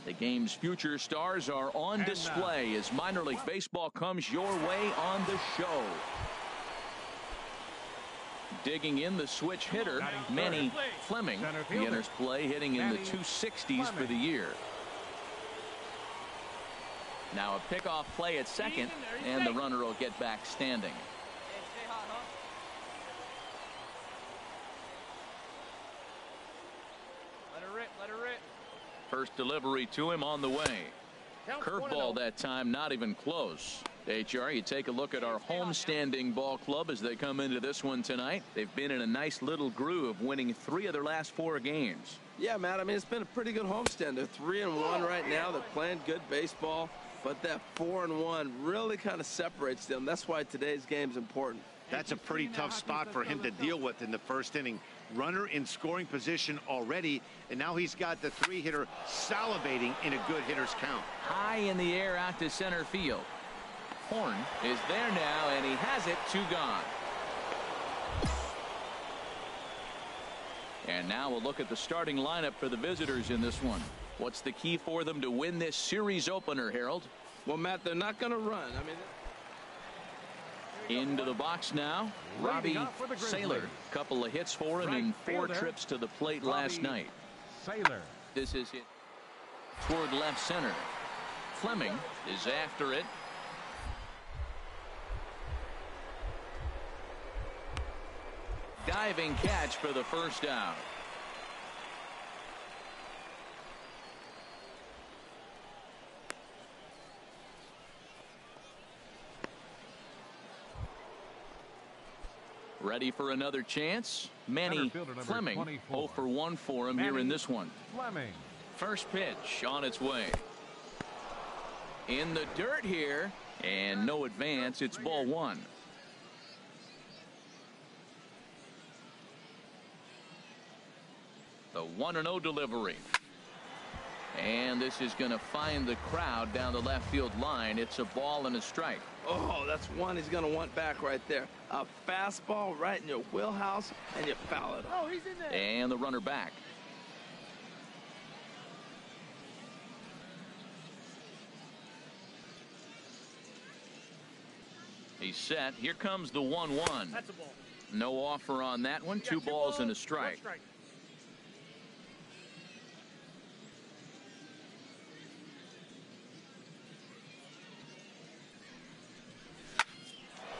Speaker 1: The game's future stars are on display as minor league baseball comes your way on the show. Digging in the switch hitter, Manny Fleming. He enters play hitting in the 260s for the year. Now a pickoff play at second, and the runner will get back standing.
Speaker 6: Let her rip.
Speaker 1: First delivery to him on the way. Curveball that time, not even close. HR, you take a look at our homestanding ball club as they come into this one tonight. They've been in a nice little groove, winning 3 of their last 4 games.
Speaker 2: Yeah, Matt, I mean, it's been a pretty good homestand. They're 3-1 right now. They're playing good baseball, but that 4-1 really kind of separates them. That's why today's game's important.
Speaker 5: That's a pretty tough spot for him to deal with in the first inning. Runner in scoring position already, and now he's got the 3-hitter salivating in a good hitter's count.
Speaker 1: High in the air out to center field. Horn is there now, and he has it. 2 gone. And now we'll look at the starting lineup for the visitors in this one. What's the key for them to win this series opener, Harold?
Speaker 2: Well, Matt, they're not going to run. I mean,
Speaker 1: into the box now, Robbie Saylor. Couple of hits for him in 4 trips to the plate last night.
Speaker 3: Saylor.
Speaker 1: This is it toward left center. Fleming is after it. Diving catch for the first out. Ready for another chance. Manny Fleming 0 for 1 for him here in this one.
Speaker 3: Fleming.
Speaker 1: First pitch on its way. In the dirt here, and no advance. It's ball 1. The 1-0 delivery. And this is going to find the crowd down the left field line. It's a ball and a strike.
Speaker 2: oh, that's one he's going to want back right there. A fastball right in your wheelhouse, and you foul it.
Speaker 6: Oh, he's in there.
Speaker 1: And the runner back. He's set. Here comes the 1-1.
Speaker 6: That's a ball.
Speaker 1: No offer on that one. 2 balls and a strike.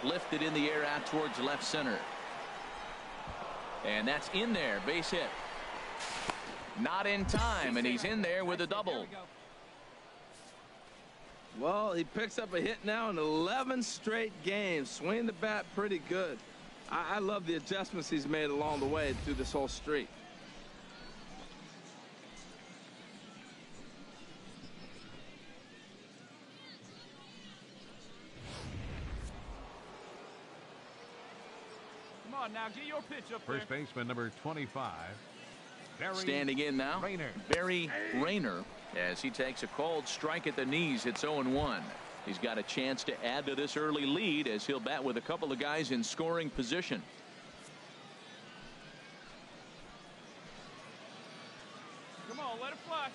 Speaker 1: Lifted in the air out towards left center. And that's in there. Base hit. Not in time, and he's in there with a double.
Speaker 2: Well, he picks up a hit now in 11 straight games. Swinging the bat pretty good. I love the adjustments he's made along the way through this whole streak.
Speaker 6: Come on now, get your pitch up
Speaker 3: First
Speaker 6: there.
Speaker 3: baseman number 25. Barry
Speaker 1: Standing in now,
Speaker 3: Rayner.
Speaker 1: Barry Rayner, as he takes a cold strike at the knees. It's 0-1. He's got a chance to add to this early lead as he'll bat with a couple of guys in scoring position.
Speaker 6: Come on, let it fly.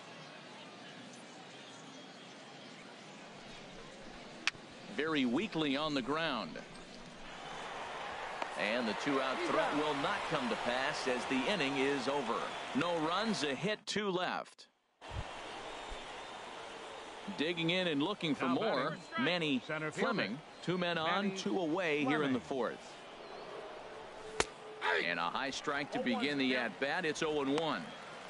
Speaker 1: Very weakly on the ground. And the 2-out threat will not come to pass as the inning is over. No runs, a hit, 2 left. Digging in and looking for more, Manny Fleming. 2 men on, 2 away here in the 4th. And a high strike to begin the at-bat. It's 0-1.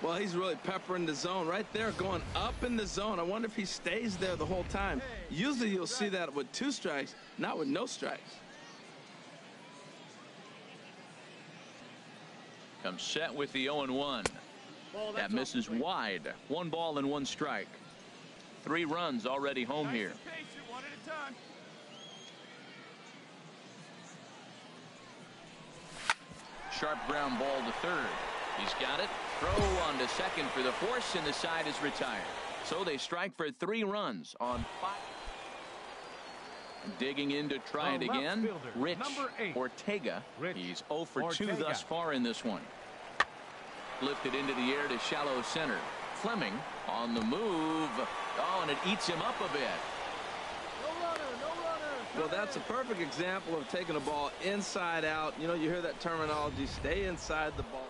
Speaker 2: Well, he's really peppering the zone right there, going up in the zone. I wonder if he stays there the whole time. Usually you'll see that with 2 strikes, not with no strikes.
Speaker 1: Comes set with the 0-1. That misses wide. 1 ball and 1 strike. 3 runs already home here.
Speaker 6: Patient, one at a time.
Speaker 1: Sharp ground ball to third. He's got it. Throw on to second for the force, and the side is retired. So they strike for 3 runs on 5. Digging in to try it again. Rich Ortega. He's 0 for 2 thus far in this one. Lifted into the air to shallow center. Fleming on the move. Oh, and it eats him up a bit.
Speaker 4: No runner, no runner.
Speaker 2: Well, that's a perfect example of taking the ball inside out. You know, you hear that terminology, stay inside the ball.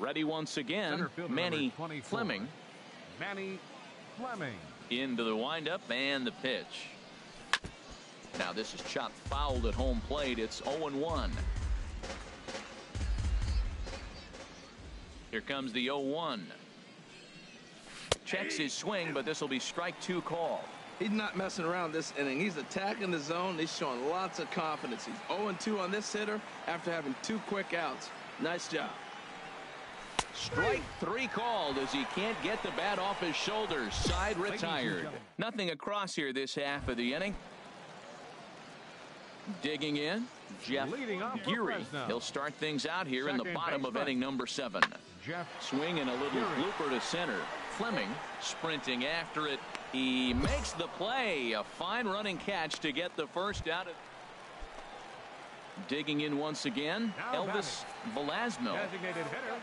Speaker 1: Ready once again,
Speaker 3: Center fielder
Speaker 1: Manny
Speaker 3: number 24,
Speaker 1: Fleming.
Speaker 3: Manny Fleming.
Speaker 1: Into the windup and the pitch. Now this is chopped fouled at home plate. It's 0-1. Here comes the 0-1. Checks his swing, but this will be strike 2 call.
Speaker 2: He's not messing around this inning. He's attacking the zone. He's showing lots of confidence. He's 0-2 on this hitter after having 2 quick outs. Nice job.
Speaker 1: Strike 3 called as he can't get the bat off his shoulders. Side retired. Nothing across here this half of the inning. Digging in, Jeff Geary. He'll start things out here in the bottom of inning number 7.
Speaker 3: Jeff
Speaker 1: Swinging a little blooper to center. Fleming sprinting after it. He makes the play. A fine running catch to get the first out. Digging in once again,
Speaker 3: Now
Speaker 1: Elvis Velasquez.
Speaker 3: designated hitter.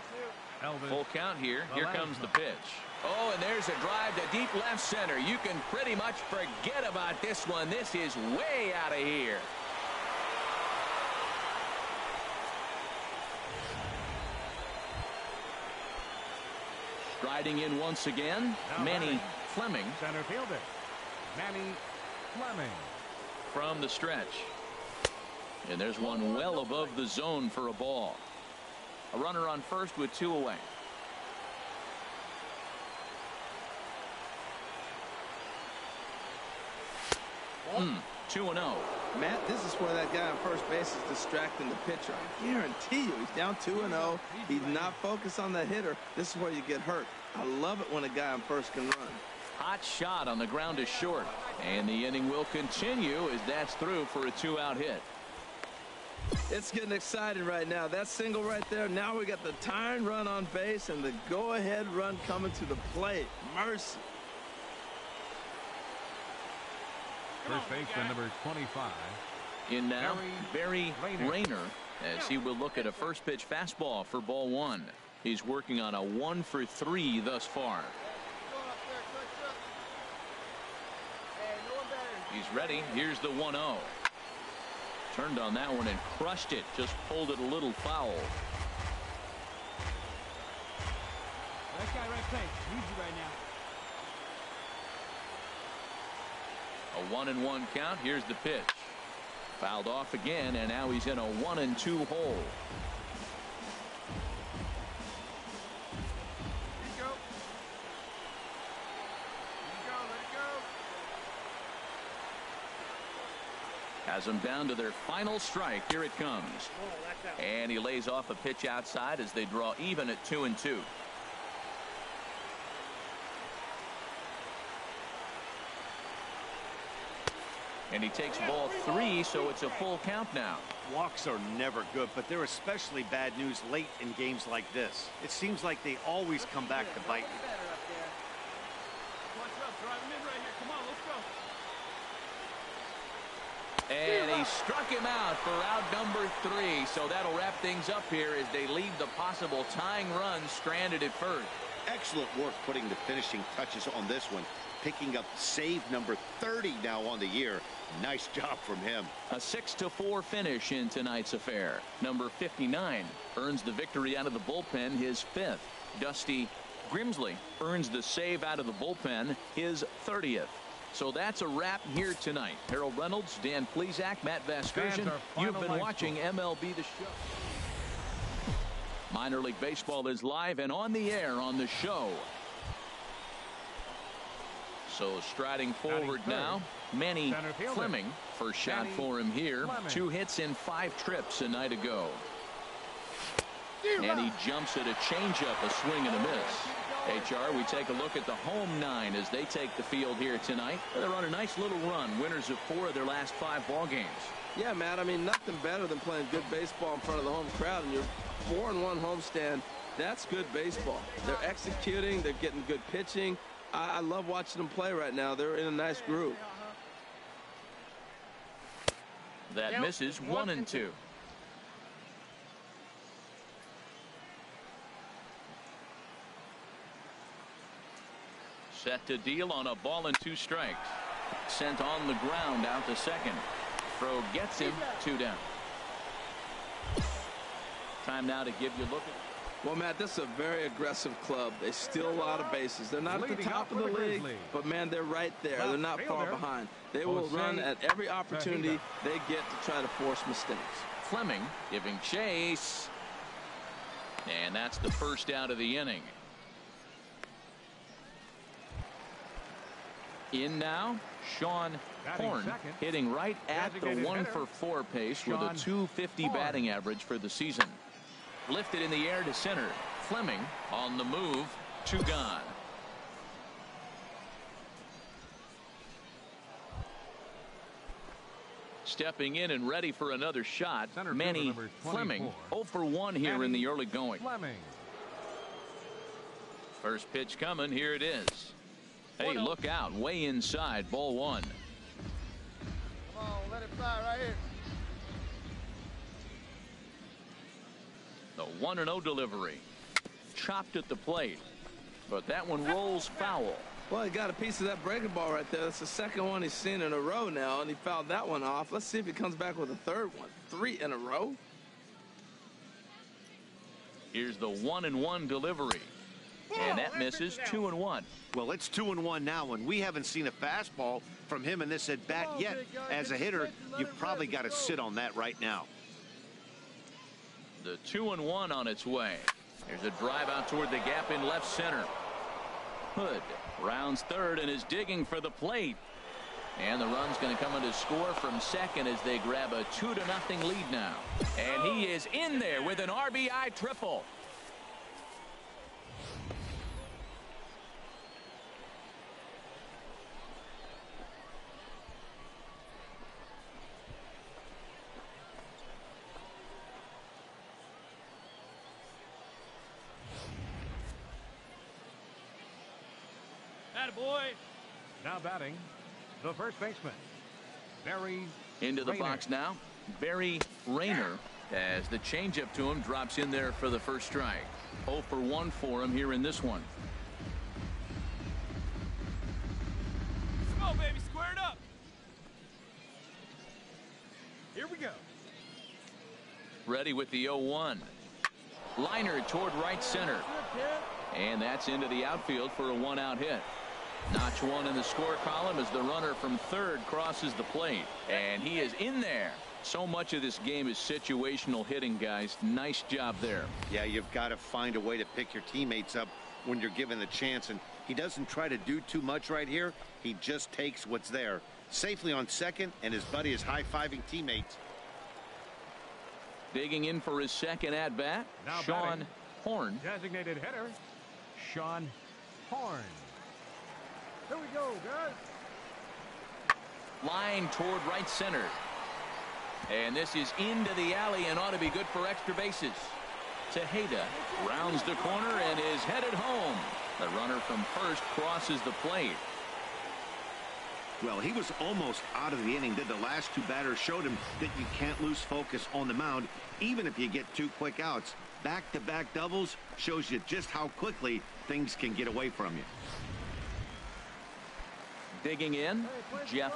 Speaker 3: Elvis.
Speaker 1: Full count here. Here comes the pitch. Oh, and there's a drive to deep left center. You can pretty much forget about this one. This is way out of here. Striding in once again,
Speaker 3: Now
Speaker 1: Manny Fleming
Speaker 3: Center fielder Manny Fleming.
Speaker 1: from the stretch. And there's one well above the zone for a ball. A runner on first with 2 away.
Speaker 2: Oh.
Speaker 1: 2-0.
Speaker 2: Matt, this is where that guy on first base is distracting the pitcher. I guarantee you, he's down 2-0. He's not focused on the hitter. This is where you get hurt. I love it when a guy on first can run.
Speaker 1: Hot shot on the ground is short. And the inning will continue as that's through for a 2-out hit.
Speaker 2: It's getting exciting right now. That single right there. Now we got the tying run on base and the go-ahead run coming to the plate. Mercy.
Speaker 3: First baseman number 25.
Speaker 1: In now, Barry
Speaker 3: Rayner.
Speaker 1: Rayner, as he will look at a first pitch fastball for ball 1. He's working on a 1 for 3 thus far. He's ready. Here's the 1-0. Turned on that one and crushed it. Just pulled it a little foul.
Speaker 6: That guy right place needs you right now.
Speaker 1: A 1-1 count. Here's the pitch. Fouled off again, and now he's in a 1-2 hole. Has them down to their final strike. Here it comes. And he lays off a pitch outside as they draw even at 2-2. And he takes ball 3, so it's a full count now.
Speaker 5: Walks are never good, but they're especially bad news late in games like this. It seems like they always come back to bite you.
Speaker 1: And he struck him out for out number 3. So that'll wrap things up here as they leave the possible tying run stranded at first.
Speaker 5: Excellent work putting the finishing touches on this one. Picking up save number 30 now on the year. Nice job from him.
Speaker 1: A 6-4 finish in tonight's affair. Number 59 earns the victory out of the bullpen, his 5th. Dusty Grimsley earns the save out of the bullpen, his 30th. So that's a wrap here tonight. Harold Reynolds, Dan Plesac, Matt Vasgersian. You've been watching MLB The Show. Minor League Baseball is live and on the air on the show. So striding forward now, Manny Fleming. First shot for him here. 2 hits in 5 trips a night ago. And he jumps at a changeup, a swing and a miss. HR, we take a look at the home 9 as they take the field here tonight. They're on a nice little run, winners of 4 of their last 5 ball games.
Speaker 2: Yeah, Matt, I mean, nothing better than playing good baseball in front of the home crowd, and your 4-1 homestand, that's good baseball. They're executing, they're getting good pitching. I love watching them play right now. They're in a nice group.
Speaker 1: That misses 1-2. Set to deal on a ball and 2 strikes. Sent on the ground out to second. Throw gets him 2 down. Time now to give you a look at.
Speaker 2: Well, Matt, this is a very aggressive club. They steal a lot of bases. They're not at the top of the league, but, man, they're right there. They're not far behind. They will run at every opportunity they get to try to force mistakes.
Speaker 1: Fleming giving chase. And that's the first out of the inning. In now, Sean Horn hitting right at the 1-for-4 pace with a .250 batting average for the season. Lifted in the air to center. Fleming on the move. 2 gone. Stepping in and ready for another shot. Manny Fleming 0 for 1 here in the early going. First pitch coming. Here it is. Hey, look out. Way inside. Ball 1.
Speaker 4: Come on, let it fly right here.
Speaker 1: The 1-0 delivery. Chopped at the plate. But that one rolls foul.
Speaker 2: Well, he got a piece of that breaking ball right there. That's the second one he's seen in a row now, and he fouled that one off. Let's see if he comes back with a third one. 3 in a row.
Speaker 1: Here's the 1-1 delivery. And that misses. 2-1.
Speaker 5: Well, it's 2-1 now, and we haven't seen a fastball from him in this at bat yet. As a hitter, you've probably got to sit on that right now.
Speaker 1: The 2-1 on its way. Here's a drive out toward the gap in left center. Hood rounds third and is digging for the plate. And the run's going to come in to score from second as they grab a 2-0 lead now. And he is in there with an RBI triple.
Speaker 6: Boy.
Speaker 3: Now batting, the first baseman, Barry.
Speaker 1: Into the box now, Barry Rayner, as the changeup to him drops in there for the first strike. 0 for 1 for him here in this one.
Speaker 6: Come on, baby, square it up. Here we go.
Speaker 1: Ready with the 0-1. Liner toward right center. And that's into the outfield for a 1-out hit. Notch 1 in the score column as the runner from third crosses the plate. And he is in there. So much of this game is situational hitting, guys. Nice job there.
Speaker 5: Yeah, you've got to find a way to pick your teammates up when you're given the chance. And he doesn't try to do too much right here. He just takes what's there. Safely on second, and his buddy is high-fiving teammates.
Speaker 1: Digging in for his second at-bat, Sean Horn.
Speaker 3: Designated hitter, Sean Horn.
Speaker 4: Here we go, guys.
Speaker 1: Line toward right center. And this is into the alley and ought to be good for extra bases. Tejeda rounds the corner and is headed home. The runner from first crosses the plate.
Speaker 5: Well, he was almost out of the inning. Did the last 2 batters showed him that you can't lose focus on the mound, even if you get 2 quick outs. Back-to-back doubles shows you just how quickly things can get away from you.
Speaker 1: Digging in, Jeff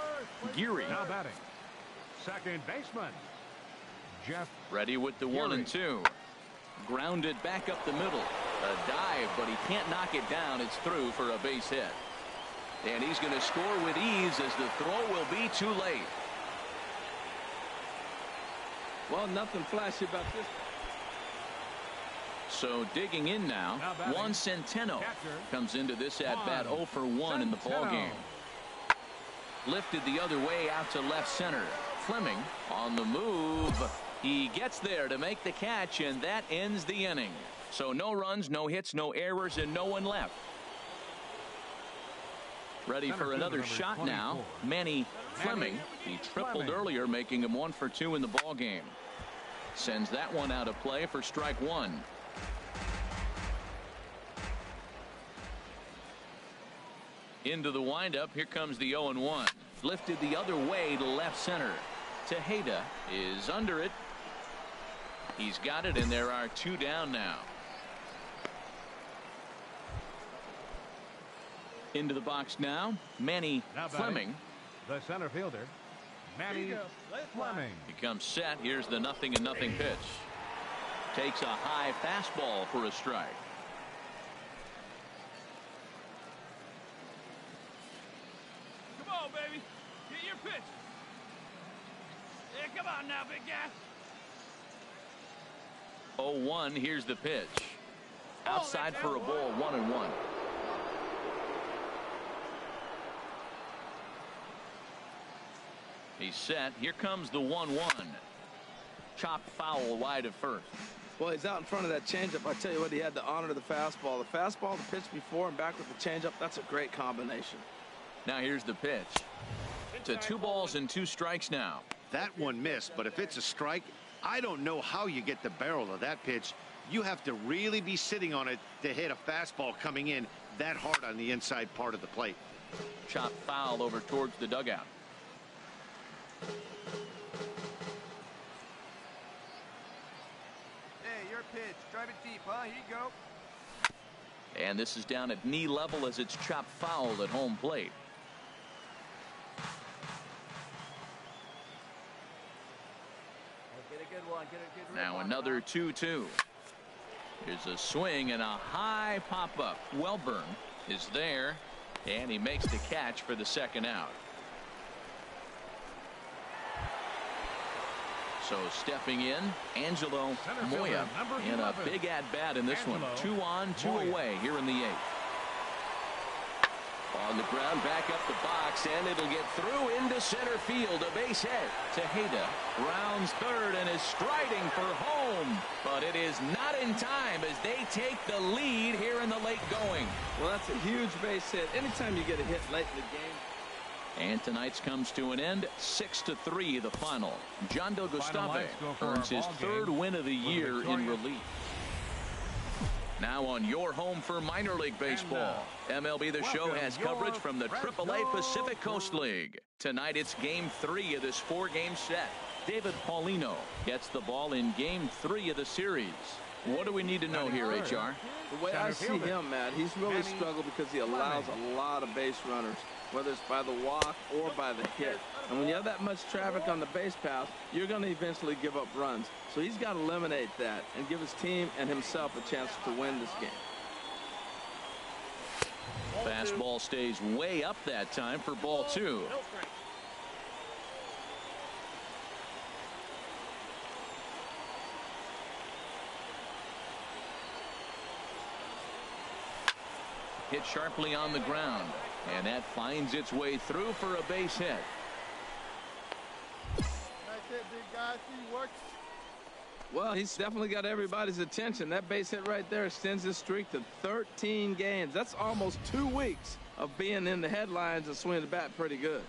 Speaker 1: Geary.
Speaker 3: Now batting, second baseman, Jeff.
Speaker 1: Ready with the 1-2. Grounded back up the middle. A dive, but he can't knock it down. It's through for a base hit. And he's going to score with ease as the throw will be too late.
Speaker 2: Well, nothing flashy about this.
Speaker 1: So digging in now, Juan Centeno comes into this at-bat 0 for 1 in the ballgame. Lifted the other way out to left center. Fleming on the move. He gets there to make the catch, and that ends the inning. So no runs, no hits, no errors, and no one left. Ready for another shot now. Manny Fleming. He tripled earlier, making him 1 for 2 in the ballgame. Sends that one out of play for strike 1. Into the windup. Here comes the 0-1. Lifted the other way to left center. Tejeda is under it. He's got it, and there are 2 down now. Into the box now, Manny
Speaker 3: Now batting,
Speaker 1: Fleming.
Speaker 3: the center fielder, Manny Fleming.
Speaker 1: He comes set. Here's the 0-0 pitch. Takes a high fastball for a strike.
Speaker 6: Come on, baby. Get your pitch. Yeah, come on now, big guy.
Speaker 1: 0-1. Here's the pitch. Outside for a ball, 1-1. He's set. Here comes the 1-1. Chopped foul wide of first.
Speaker 2: Well, he's out in front of that changeup. I tell you what, he had to honor the fastball. The fastball, the pitch before, and back with the changeup. That's a great combination.
Speaker 1: Now here's the pitch. To 2 balls and 2 strikes now.
Speaker 5: That one missed, but if it's a strike, I don't know how you get the barrel of that pitch. You have to really be sitting on it to hit a fastball coming in that hard on the inside part of the plate.
Speaker 1: Chopped foul over towards the dugout.
Speaker 6: Hey, your pitch. Drive it deep, huh? Here you go.
Speaker 1: And this is down at knee level as it's chopped foul at home plate.
Speaker 6: Get a good one. Get a good
Speaker 1: Now another 2-2. Here's a swing and a high pop-up. Welburn is there, and he makes the catch for the second out. So stepping in, Angelo Moya in a big at-bat in this one. 2 on, 2 away here in the 8th. On the ground, back up the box, and it'll get through into center field. A base hit. Tejeda rounds third and is striding for home. But it is not in time as they take the lead here in the late going.
Speaker 2: Well, that's a huge base hit. Anytime you get a hit late in the game.
Speaker 1: And tonight's comes to an end. 6-3 the final. John Del Gustave earns his 3rd win of the year in relief. Now on your home for minor league baseball. MLB The Show has coverage from the AAA Pacific Coast League. Tonight it's game 3 of this 4-game set. David Paulino gets the ball in game 3 of the series. What do we need to know here, HR?
Speaker 2: The way I see him, Matt, he's really struggled because he allows a lot of base runners, whether it's by the walk or by the hit. And when you have that much traffic on the base path, you're going to eventually give up runs. So he's got to eliminate that and give his team and himself a chance to win this game.
Speaker 1: Fastball stays way up that time for ball 2. Hit sharply on the ground, and that finds its way through for a base hit.
Speaker 4: That's it, big guy. See you work.
Speaker 2: Well, he's definitely got everybody's attention. That base hit right there extends his streak to 13 games. That's almost 2 weeks of being in the headlines and swinging the bat pretty good.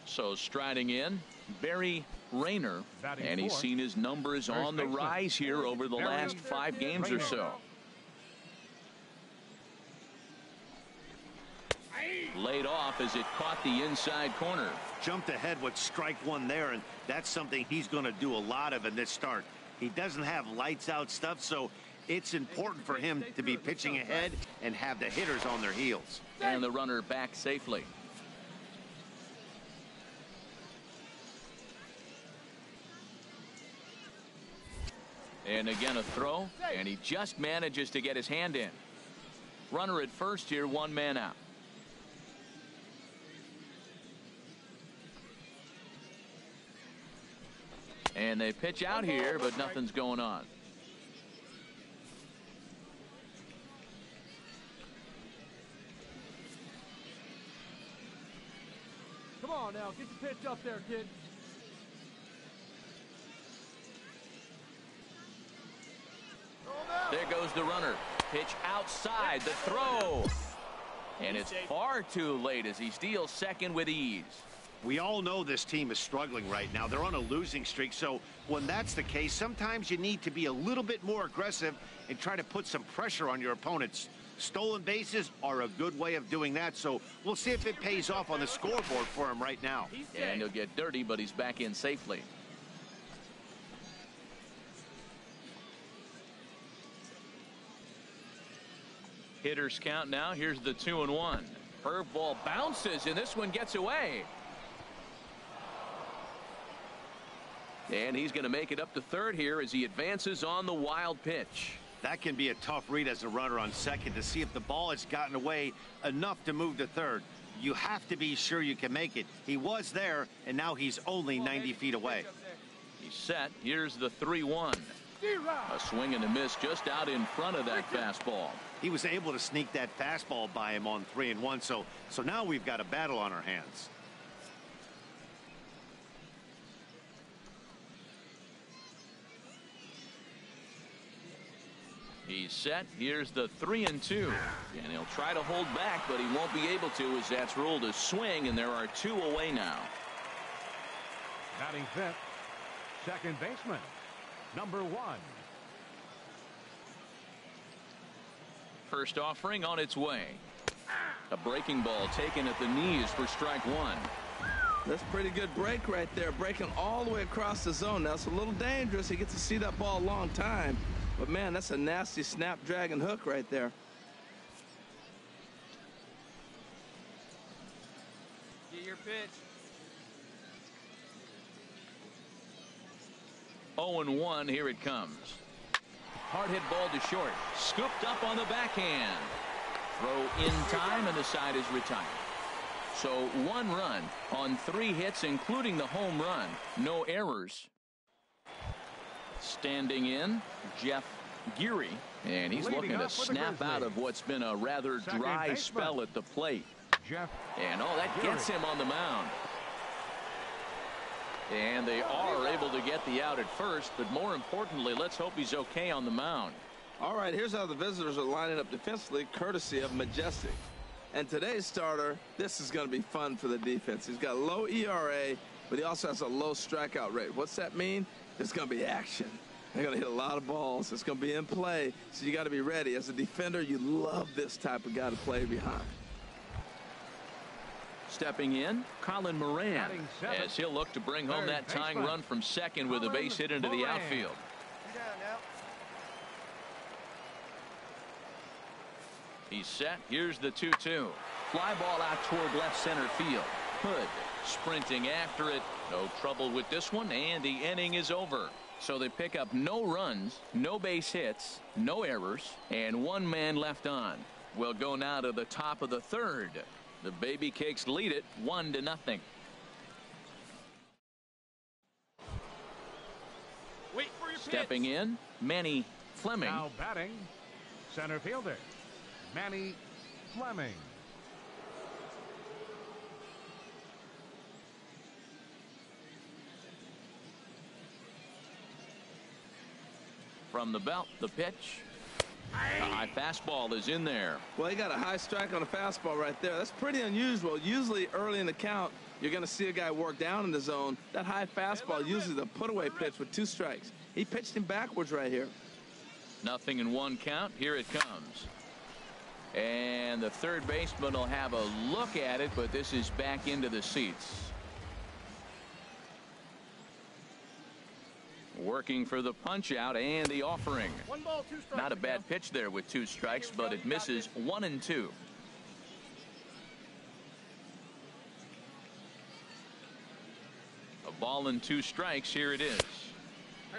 Speaker 1: So striding in, Barry Rayner, and he's seen his numbers on the rise here over the last 5 games or so. Laid off as it caught the inside corner.
Speaker 5: Jumped ahead with strike 1 there, and that's something he's going to do a lot of in this start. He doesn't have lights out stuff, so it's important for him to be pitching ahead and have the hitters on their heels.
Speaker 1: And the runner back safely. And again a throw, and he just manages to get his hand in. Runner at first here, 1 man out. And they pitch out here, but nothing's going on.
Speaker 4: Come on now, get the pitch up there, kid.
Speaker 1: There goes the runner. Pitch outside, the throw. And it's far too late as he steals second with ease.
Speaker 5: We all know this team is struggling right now. They're on a losing streak, so when that's the case, sometimes you need to be a little bit more aggressive and try to put some pressure on your opponents. Stolen bases are a good way of doing that, so we'll see if it pays off on the scoreboard for him right now.
Speaker 1: And he'll get dirty, but he's back in safely. Hitters count now. Here's the 2-1. Curveball bounces, and this one gets away. And he's going to make it up to third here as he advances on the wild pitch.
Speaker 5: That can be a tough read as a runner on second to see if the ball has gotten away enough to move to third. You have to be sure you can make it. He was there, and now he's only 90 feet away.
Speaker 1: He's set. Here's the 3-1. A swing and a miss just out in front of that fastball.
Speaker 5: He was able to sneak that fastball by him on 3-1, so now we've got a battle on our hands.
Speaker 1: He's set. Here's the 3-2. And he'll try to hold back, but he won't be able to as that's ruled a swing, and there are 2 away now.
Speaker 3: Batting fifth, second baseman, number 1.
Speaker 1: First offering on its way. A breaking ball taken at the knees for strike 1.
Speaker 2: That's a pretty good break right there, breaking all the way across the zone. Now, it's a little dangerous. He gets to see that ball a long time. But, man, that's a nasty snapdragon hook right there.
Speaker 6: Get your pitch.
Speaker 1: 0-1, here it comes. Hard hit ball to short. Scooped up on the backhand. Throw in time, and the side is retired. So 1 run on 3 hits, including the home run. No errors. Standing in, Jeff Geary, and he's looking to snap out of what's been a rather dry spell at the plate. And that gets him on the mound. And they are able to get the out at first, but more importantly, let's hope he's okay on the mound.
Speaker 2: All right, here's how the visitors are lining up defensively, courtesy of Majestic. And today's starter, this is going to be fun for the defense. He's got low ERA, but he also has a low strikeout rate. What's that mean? There's going to be action. They're going to hit a lot of balls. It's going to be in play, so you got to be ready. As a defender, you love this type of guy to play behind.
Speaker 1: Stepping in, Colin Moran, as he'll look to bring home that tying run from second with a base hit into the outfield. He's set. Here's the 2-2. Fly ball out toward left center field. Hood sprinting after it. No trouble with this one, and the inning is over. So they pick up no runs, no base hits, no errors, and 1 man left on. We'll go now to the top of the third. The Baby Cakes lead it 1-0.
Speaker 6: Wait for your
Speaker 1: Stepping
Speaker 6: pitch.
Speaker 1: in, Manny Fleming.
Speaker 3: Now batting, center fielder, Manny Fleming.
Speaker 1: From the belt, the pitch. The high fastball is in there.
Speaker 2: Well, he got a high strike on a fastball right there. That's pretty unusual. Usually early in the count, you're going to see a guy work down in the zone. That high fastball, usually the put-away pitch with 2 strikes. He pitched him backwards right here.
Speaker 1: 0-1 count. Here it comes. And the third baseman will have a look at it, but this is back into the seats. Working for the punch out and the offering.
Speaker 6: 1 ball, 2 strikes.
Speaker 1: Not a bad pitch there with 2 strikes, but it misses 1-2. A ball and 2 strikes. Here it is.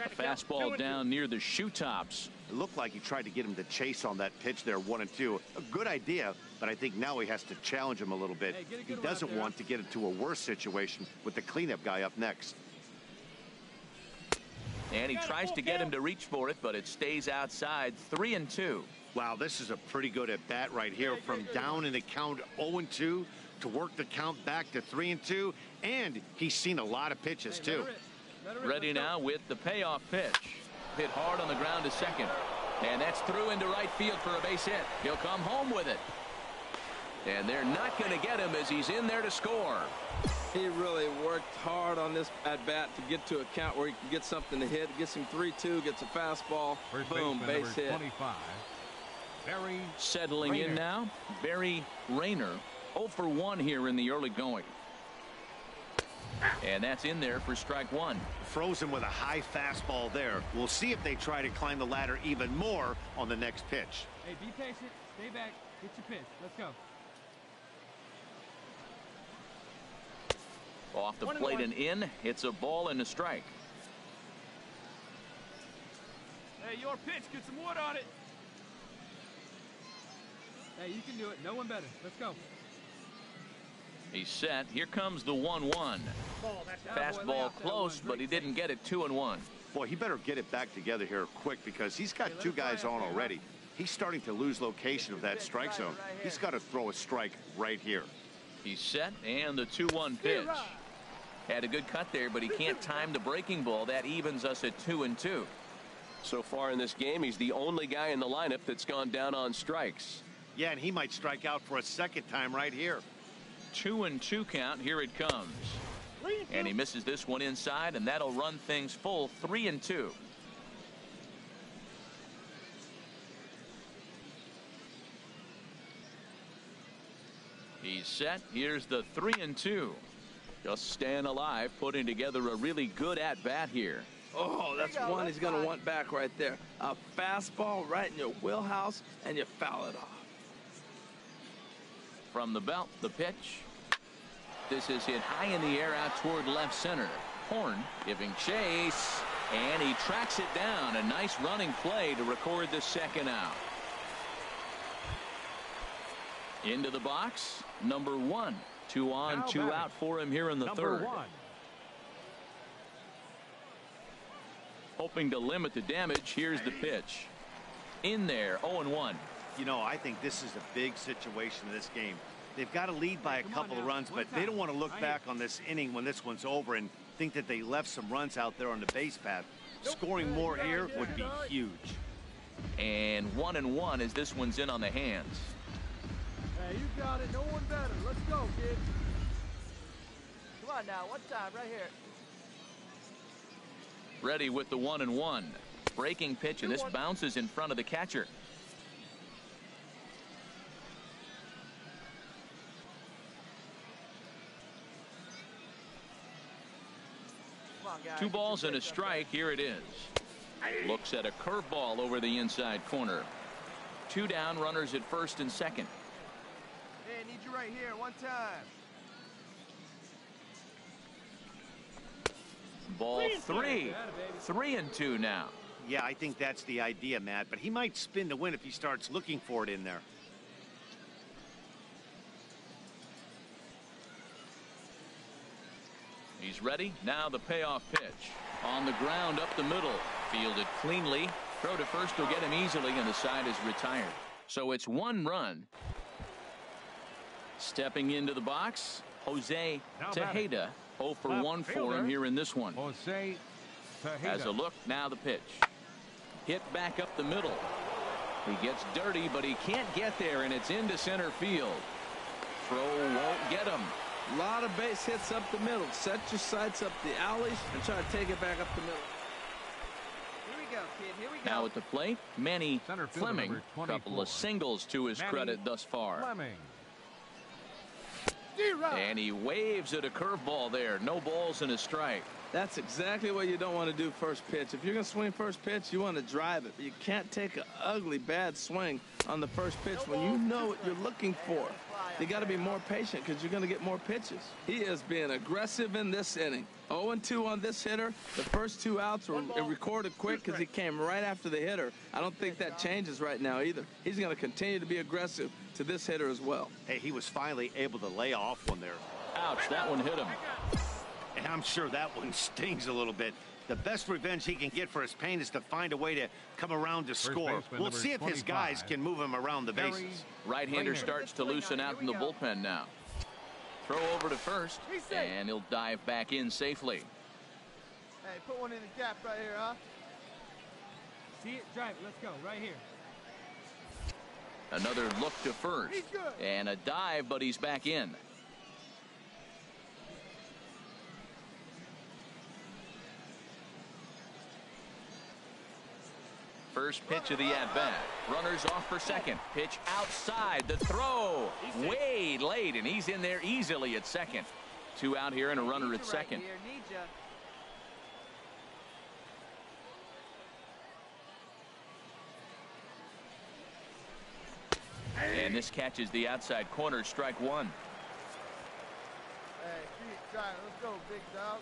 Speaker 1: A fastball down near the shoe tops.
Speaker 5: It looked like he tried to get him to chase on that pitch there, 1-2. A good idea, but I think now he has to challenge him a little bit. He doesn't want to get into a worse situation with the cleanup guy up next.
Speaker 1: And he tries to get him to reach for it, but it stays outside. 3-2.
Speaker 5: Wow, this is a pretty good at bat right here. From down in the count 0-2 to work the count back to 3-2. And he's seen a lot of pitches too.
Speaker 1: Ready now with the payoff pitch. Hit hard on the ground to second. And that's through into right field for a base hit. He'll come home with it. And they're not going to get him as he's in there to score.
Speaker 2: He really worked hard on this at-bat to get to a count where he can get something to hit. Gets him 3-2, gets a fastball, boom, base hit.
Speaker 3: 25, Barry
Speaker 1: Settling
Speaker 3: Rayner.
Speaker 1: in now, Barry Rayner. 0-for-1 here in the early going. And that's in there for strike 1.
Speaker 5: Froze him with a high fastball there. We'll see if they try to climb the ladder even more on the next pitch.
Speaker 6: Hey, be patient.
Speaker 4: Stay back. Get your pitch. Let's go.
Speaker 1: Off the plate and in. It's a ball and a strike.
Speaker 6: Hey, your pitch. Get some wood on it.
Speaker 4: Hey, you can do it. No one better. Let's go.
Speaker 1: He's set. Here comes the 1-1. Fastball close, but he didn't get it 2-1.
Speaker 5: Boy, he better get it back together here quick because he's got two guys on already. He's starting to lose location of that strike zone. He's got to throw a strike right here.
Speaker 1: He's set, and the 2-1 pitch. Had a good cut there, but he can't time the breaking ball. That evens us at 2-2.
Speaker 7: So far in this game, he's the only guy in the lineup that's gone down on strikes.
Speaker 5: Yeah, and he might strike out for a second time right here.
Speaker 1: 2-2 count. Here it comes. And he misses this one inside, and that'll run things full 3-2. He's set. Here's the 3-2. Just staying alive, putting together a really good at-bat here.
Speaker 2: Oh, that's one he's going to want back right there. A fastball right in your wheelhouse, and you foul it off.
Speaker 1: From the belt, the pitch. This is hit high in the air out toward left center. Horn giving chase, and he tracks it down. A nice running play to record the second out. Into the box, number 1. 2 on, 2 out for him here in the third. Hoping to limit the damage. Here's the pitch. In there, 0-1.
Speaker 5: You know, I think this is a big situation in this game. They've got to lead by a couple of runs, but they don't want to look back on this inning when this one's over and think that they left some runs out there on the base path. Scoring more here would be huge.
Speaker 1: And 1-1 as this one's in on the hands.
Speaker 4: Hey, you got it. No one better. Let's go, kid.
Speaker 8: Come on now. One time right here.
Speaker 1: Ready with the 1-1. Breaking pitch, and this bounces in front of the catcher.
Speaker 8: Come on, guys.
Speaker 1: 2 balls and a strike. Here it is. Looks at a curveball over the inside corner. 2 down, runners at first and second.
Speaker 8: Hey, I need you right here. One time.
Speaker 1: Ball 3. 3-2 now.
Speaker 5: Yeah, I think that's the idea, Matt, but he might spin to win if he starts looking for it in there.
Speaker 1: He's ready. Now the payoff pitch. On the ground up the middle. Fielded cleanly. Throw to first will get him easily, and the side is retired. So it's 1 run. Stepping into the box, Jose Tejeda. 0 for 1 for him here in this one.
Speaker 3: Jose Tejeda
Speaker 1: has a look. Now the pitch. Hit back up the middle. He gets dirty, but he can't get there, and it's into center field. Throw won't get him.
Speaker 2: A lot of base hits up the middle. Set your sights up the alleys and try to take it back up the middle.
Speaker 8: Here we go, kid. Here we go.
Speaker 1: Now at the plate, Manny
Speaker 3: Center fielder
Speaker 1: Fleming.
Speaker 3: number 24.
Speaker 1: Couple of singles to his credit thus far.
Speaker 3: Fleming.
Speaker 1: And he waves at a curveball there. No balls and a strike.
Speaker 2: That's exactly what you don't want to do first pitch. If you're going to swing first pitch, you want to drive it. But you can't take an ugly, bad swing on the first pitch when you know what you're looking for. You got to be more patient because you're going to get more pitches. He is being aggressive in this inning. 0-2 on this hitter. The first 2 outs were recorded quick because he came right after the hitter. I don't think that changes right now either. He's going to continue to be aggressive to this hitter as well.
Speaker 5: Hey, he was finally able to lay off one there.
Speaker 1: Ouch, that one hit him.
Speaker 5: And I'm sure that one stings a little bit. The best revenge he can get for his pain is to find a way to come around to score. We'll see if his guys can move him around the bases.
Speaker 1: Right-hander starts to loosen out in the bullpen now. Throw over to first, and he'll dive back in safely.
Speaker 8: Hey, put one in the gap right here, huh?
Speaker 4: See it? Drive it. Let's go. Right here.
Speaker 1: Another look to first. And a dive, but he's back in. First pitch of the at-bat. Runners off for second. Pitch outside. The throw. Way late, and he's in there easily at second. 2 out here and a runner at second. And this catches the outside corner, strike one.
Speaker 4: Hey, try it. Let's go, big dog.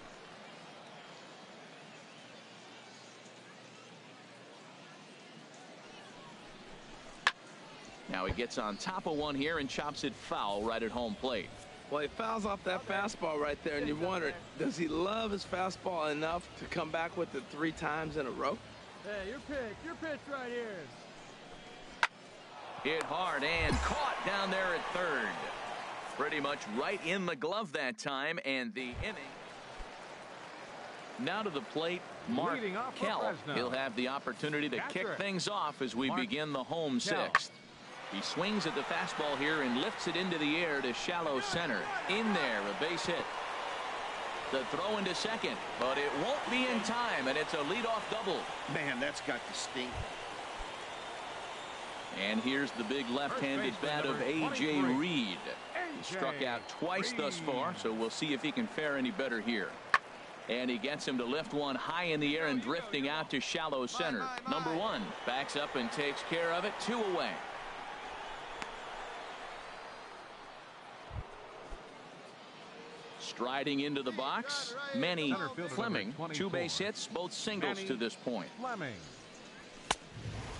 Speaker 1: Now he gets on top of one here and chops it foul right at home plate.
Speaker 2: Well, he fouls off that fastball right there, and you wonder, does he love his fastball enough to come back with it 3 times in a row?
Speaker 4: Hey, your pitch right here.
Speaker 1: Hit hard and caught down there at third. Pretty much right in the glove that time, and the inning. Now to the plate, Mark Kell. He'll have the opportunity to kick things off as we begin the home sixth. He swings at the fastball here and lifts it into the air to shallow center. In there, a base hit. The throw into second, but it won't be in time, and it's a leadoff double.
Speaker 5: Man, that's got to stink.
Speaker 1: And here's the big left-handed bat of A.J. Reed. He struck out twice thus far, so we'll see if he can fare any better here. And he gets him to lift one high in the air and drifting out to shallow center. Number one backs up and takes care of it. 2 away. Striding into the box, Manny Fleming. 2 base hits, both singles to this point.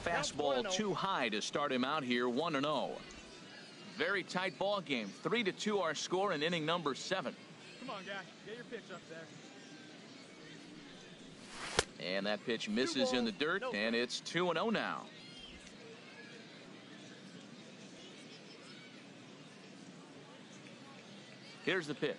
Speaker 1: Fastball too high to start him out here, 1-0. Very tight ball game. 3-2 our score in inning number 7.
Speaker 6: Come on, guy. Get your pitch up there.
Speaker 1: And that pitch misses in the dirt, and it's 2-0 now. Here's the pitch.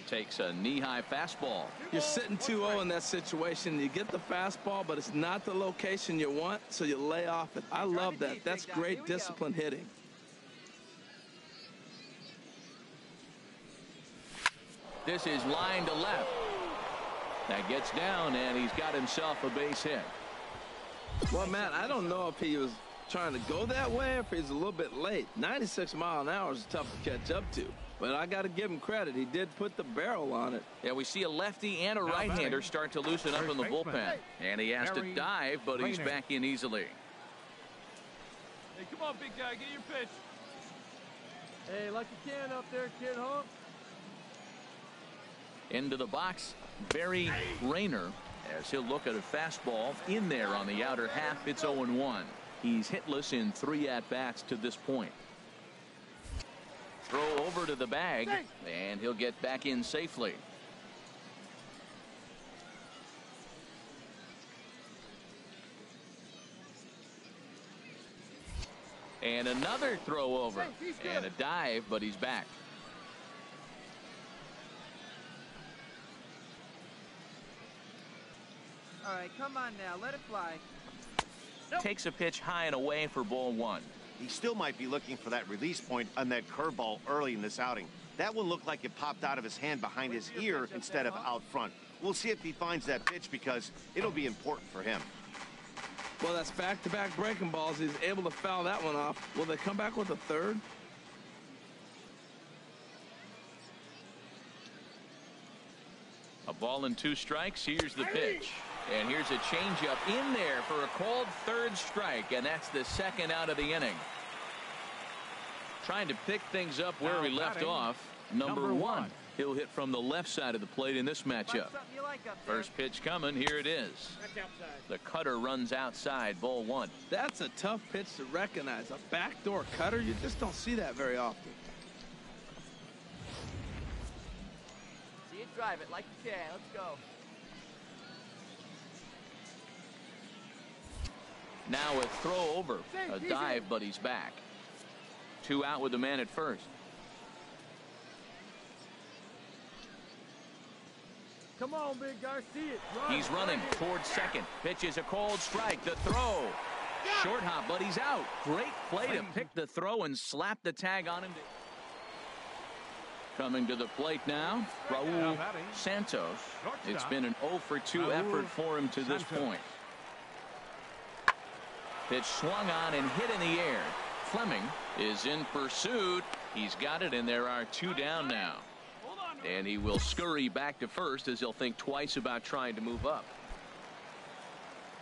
Speaker 1: Takes a knee-high fastball.
Speaker 2: You're sitting 2-0 in that situation. You get the fastball, but it's not the location you want, so you lay off it. I love that. That's great disciplined hitting.
Speaker 1: This is line to left. That gets down, and he's got himself a base hit.
Speaker 2: Well, Matt, I don't know if he was trying to go that way or if he's a little bit late. 96 miles an hour is tough to catch up to. But I got to give him credit. He did put the barrel on it.
Speaker 1: Yeah, we see a lefty and a right-hander start to loosen up in the bullpen. And he has to dive, but he's back in easily.
Speaker 6: Hey, come on, big guy. Get your pitch.
Speaker 4: Hey, like you can up there, kid, huh?
Speaker 1: Into the box, Barry Rayner, as he'll look at a fastball in there on the outer half. It's 0-1. He's hitless in 3 at-bats to this point. Throw over to the bag, and he'll get back in safely. And another throw over, and a dive, but he's back.
Speaker 8: All right, come on now, let it fly.
Speaker 1: Takes a pitch high and away for ball 1.
Speaker 5: He still might be looking for that release point on that curveball early in this outing. That one looked like it popped out of his hand behind his ear instead of out front. We'll see if he finds that pitch because it'll be important for him.
Speaker 2: Well, that's back-to-back breaking balls. He's able to foul that one off. Will they come back with a third?
Speaker 1: A ball and 2 strikes. Here's the pitch. And here's a changeup in there for a called third strike, and that's the second out of the inning. Trying to pick things up where we left off. Number 1. He'll hit from the left side of the plate in this matchup. First pitch coming. Here it is. The cutter runs outside, ball 1.
Speaker 2: That's a tough pitch to recognize. A backdoor cutter, you just don't see that very often.
Speaker 8: See it, drive it like you can. Let's go.
Speaker 1: Now a throw over. A dive, but he's back. 2 out with the man at first.
Speaker 4: Come on, big guy, see it.
Speaker 1: He's running towards second. Pitch is a called strike. The throw. Short hop, but he's out. Great play to pick the throw and slap the tag on him. Coming to the plate now, Raul Santos. It's been an 0-for-2 effort for him to this point. Pitch swung on and hit in the air. Fleming is in pursuit. He's got it, and there are 2 down now. And he will scurry back to first as he'll think twice about trying to move up.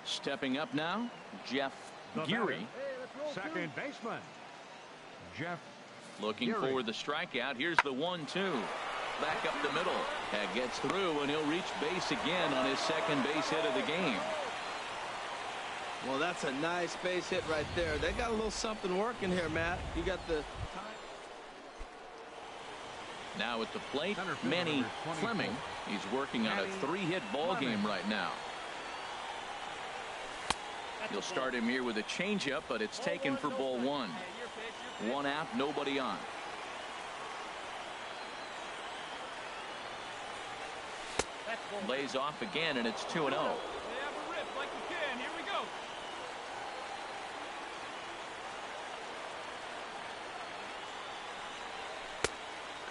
Speaker 1: Stepping up now, Jeff Geary.
Speaker 3: Second baseman, Jeff.
Speaker 1: Looking for the strikeout. Here's the 1-2. Back up the middle. That gets through, and he'll reach base again on his second base hit of the game.
Speaker 2: Well, that's a nice base hit right there. They got a little something working here, Matt. You got the time.
Speaker 1: Now at the plate, Manny Fleming. He's working on a 3-hit ball game right now. You'll start him here with a changeup, but it's taken for ball 1. 1 out, nobody on. Lays off again, and it's 2-0.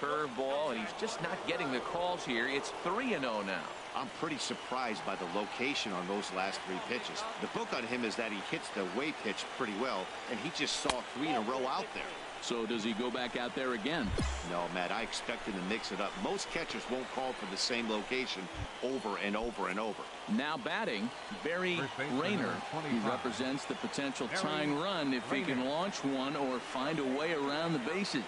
Speaker 1: Curveball, and he's just not getting the calls here. It's 3-0 now.
Speaker 5: I'm pretty surprised by the location on those last 3 pitches. The book on him is that he hits the way pitch pretty well, and he just saw 3 in a row out there.
Speaker 1: So does he go back out there again?
Speaker 5: No, Matt, I expect him to mix it up. Most catchers won't call for the same location over and over and over.
Speaker 1: Now batting, Barry Rayner. He represents the potential tying run if he can launch one or find a way around the bases.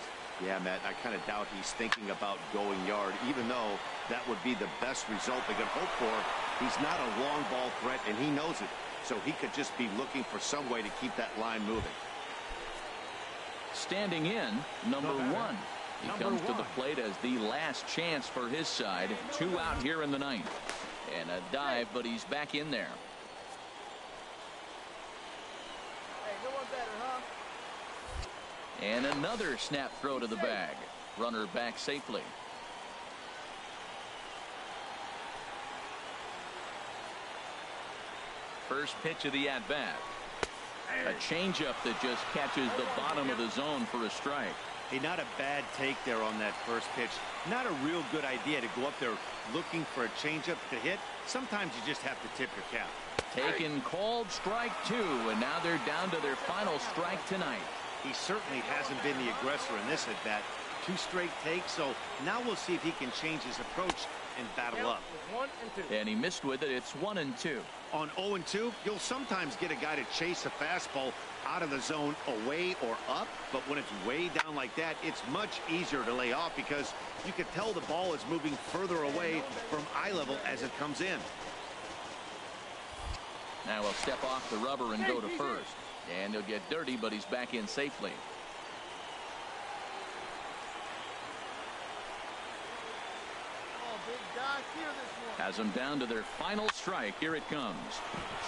Speaker 5: Yeah, Matt, I kind of doubt he's thinking about going yard, even though that would be the best result they could hope for. He's not a long ball threat, and he knows it. So he could just be looking for some way to keep that line moving.
Speaker 1: Standing in, number 1. He comes to the plate as the last chance for his side. 2 out here in the 9th. And a dive, but he's back in there.
Speaker 8: Hey, no one better, huh?
Speaker 1: And another snap throw to the bag. Runner back safely. First pitch of the at-bat. A changeup that just catches the bottom of the zone for a strike.
Speaker 5: Hey, not a bad take there on that first pitch. Not a real good idea to go up there looking for a changeup to hit. Sometimes you just have to tip your cap.
Speaker 1: Taken, called, strike 2, and now they're down to their final strike tonight.
Speaker 5: He certainly hasn't been the aggressor in this at-bat. 2 straight takes, so now we'll see if he can change his approach and battle up.
Speaker 8: 1 and 2.
Speaker 1: And he missed with it. It's 1 and 2.
Speaker 5: On 0-2, you'll sometimes get a guy to chase a fastball out of the zone away or up, but when it's way down like that, it's much easier to lay off because you can tell the ball is moving further away from eye level as it comes in.
Speaker 1: Now he'll step off the rubber and go to first. And he'll get dirty, but he's back in safely. Has them down to their final strike. Here it comes.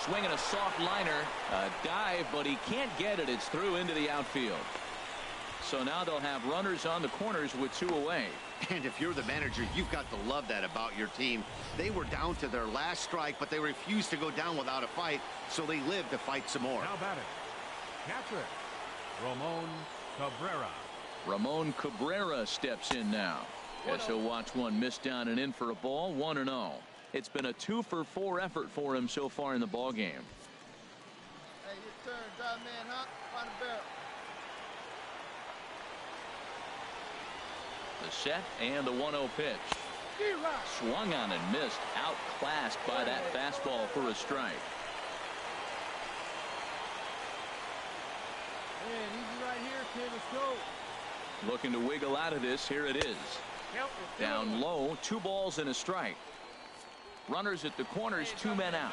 Speaker 1: Swinging a soft liner. A dive, but he can't get it. It's through into the outfield. So now they'll have runners on the corners with 2 away.
Speaker 5: And if you're the manager, you've got to love that about your team. They were down to their last strike, but they refused to go down without a fight, so they lived to fight some more.
Speaker 3: Now batting, catcher, Ramon Cabrera.
Speaker 1: Ramon Cabrera steps in now. As he'll watch one miss down and in for a ball. 1-0. It's been a 2-for-4 effort for him so far in the ball game.
Speaker 4: Hey, your turn, drive man, huh? Find a barrel.
Speaker 1: The set and the 1-0 pitch. Swung on and missed. Outclassed by that fastball for a strike.
Speaker 4: Man, easy right here, kid. Let's go.
Speaker 1: Looking to wiggle out of this. Here it is. Down low, 2 balls and a strike. Runners at the corners, 2 men out.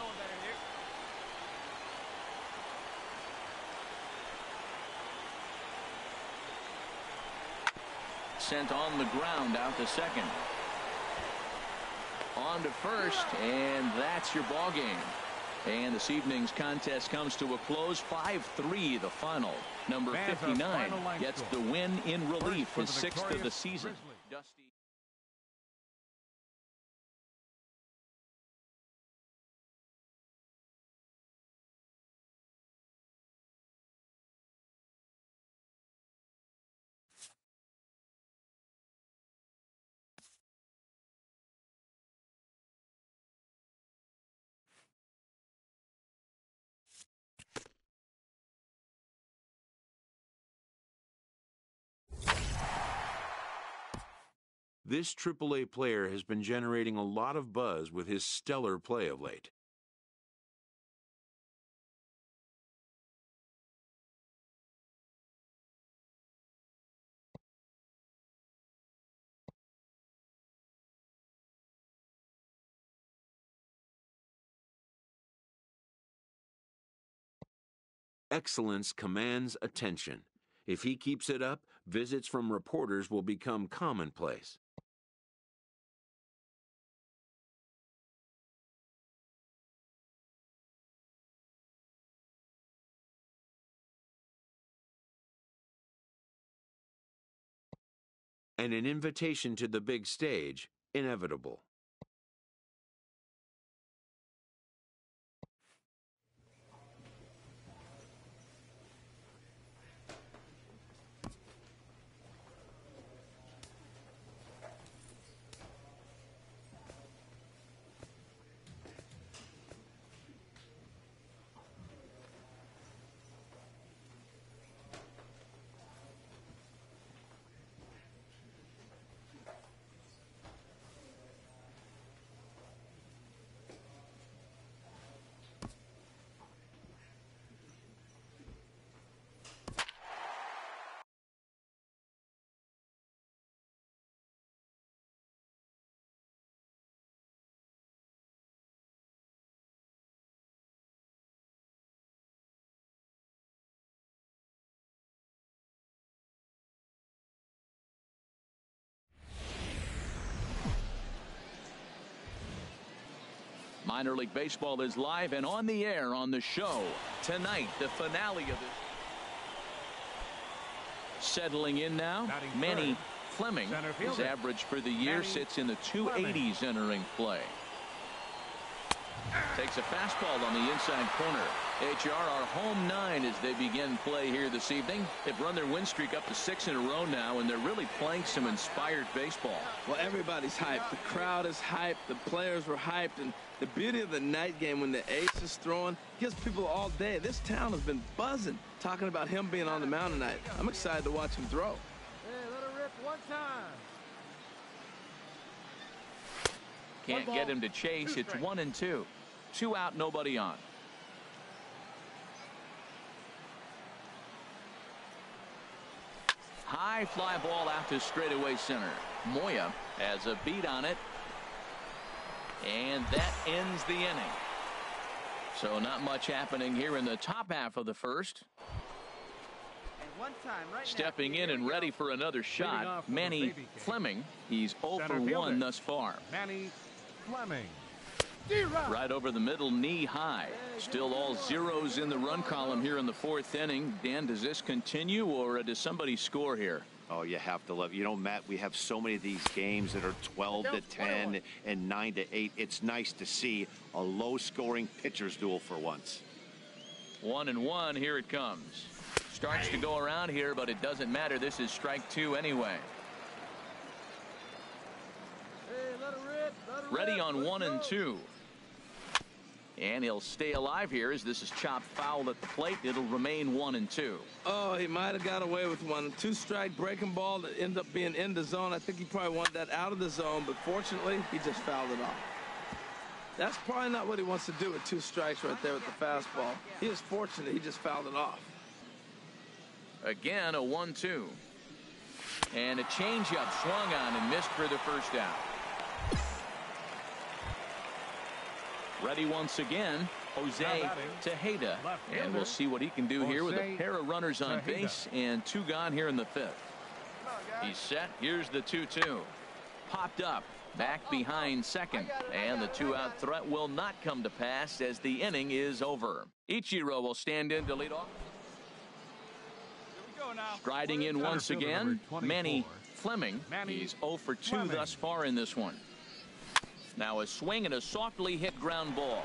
Speaker 1: Sent on the ground out to second. On to first, and that's your ball game. And this evening's contest comes to a close. 5-3 the final. Number 59 gets the win in relief, his 6th of the season. Dusty.
Speaker 9: This AAA player has been generating a lot of buzz with his stellar play of late. Excellence commands attention. If he keeps it up, visits from reporters will become commonplace. And an invitation to the big stage, inevitable.
Speaker 1: Minor League Baseball is live and on the air on the show. Tonight, the finale of this. Settling in now, Manny Fleming. His average for the year sits in the 280s entering play. Takes a fastball on the inside corner. HR are home 9 as they begin play here this evening. They've run their win streak up to 6 in a row now, and they're really playing some inspired baseball.
Speaker 2: Well, everybody's hyped. The crowd is hyped. The players were hyped. And the beauty of the night game when the ace is throwing gives people all day. This town has been buzzing talking about him being on the mound tonight. I'm excited to watch him throw.
Speaker 4: Hey, let her rip one time.
Speaker 1: Can't get him to chase. It's 1-2. 2 out, nobody on. High fly ball out to straightaway center. Moya has a beat on it. And that ends the inning. So not much happening here in the top half of the first. Stepping in and ready for another shot, Manny Fleming. He's 0 for 1 thus far.
Speaker 3: Manny Fleming.
Speaker 1: Right over the middle, knee high. Still all zeros in the run column here in the 4th inning. Dan, does this continue or does somebody score here?
Speaker 5: Oh, you have to love. You know, Matt, we have so many of these games that are 12-10 and 9-8. It's nice to see a low-scoring pitcher's duel for once.
Speaker 1: 1-1. Here it comes. Starts to go around here, but it doesn't matter. This is strike 2 anyway.
Speaker 4: Hey, let her rip. Let her
Speaker 1: Ready
Speaker 4: rip.
Speaker 1: on
Speaker 4: Let's
Speaker 1: 1 and 2. And he'll stay alive here as this is chopped foul at the plate. It'll remain 1 and 2.
Speaker 2: Oh, he might have got away with one. 2-strike breaking ball that ended up being in the zone. I think he probably wanted that out of the zone, but fortunately, he just fouled it off. That's probably not what he wants to do with 2 strikes right there with the fastball. He was fortunate. He just fouled it off.
Speaker 1: Again, a 1-2. And a changeup swung on and missed for the first out. Ready once again, Jose Tejeda. And we'll see what he can do here with a pair of runners on base and 2 gone here in the 5th. He's set. Here's the 2-2. Popped up. Back behind second. And the 2-out threat will not come to pass as the inning is over. Ichiro will stand in to lead off. Striding in once again, Manny Fleming. He's 0 for 2 thus far in this one. Now a swing and a softly hit ground ball.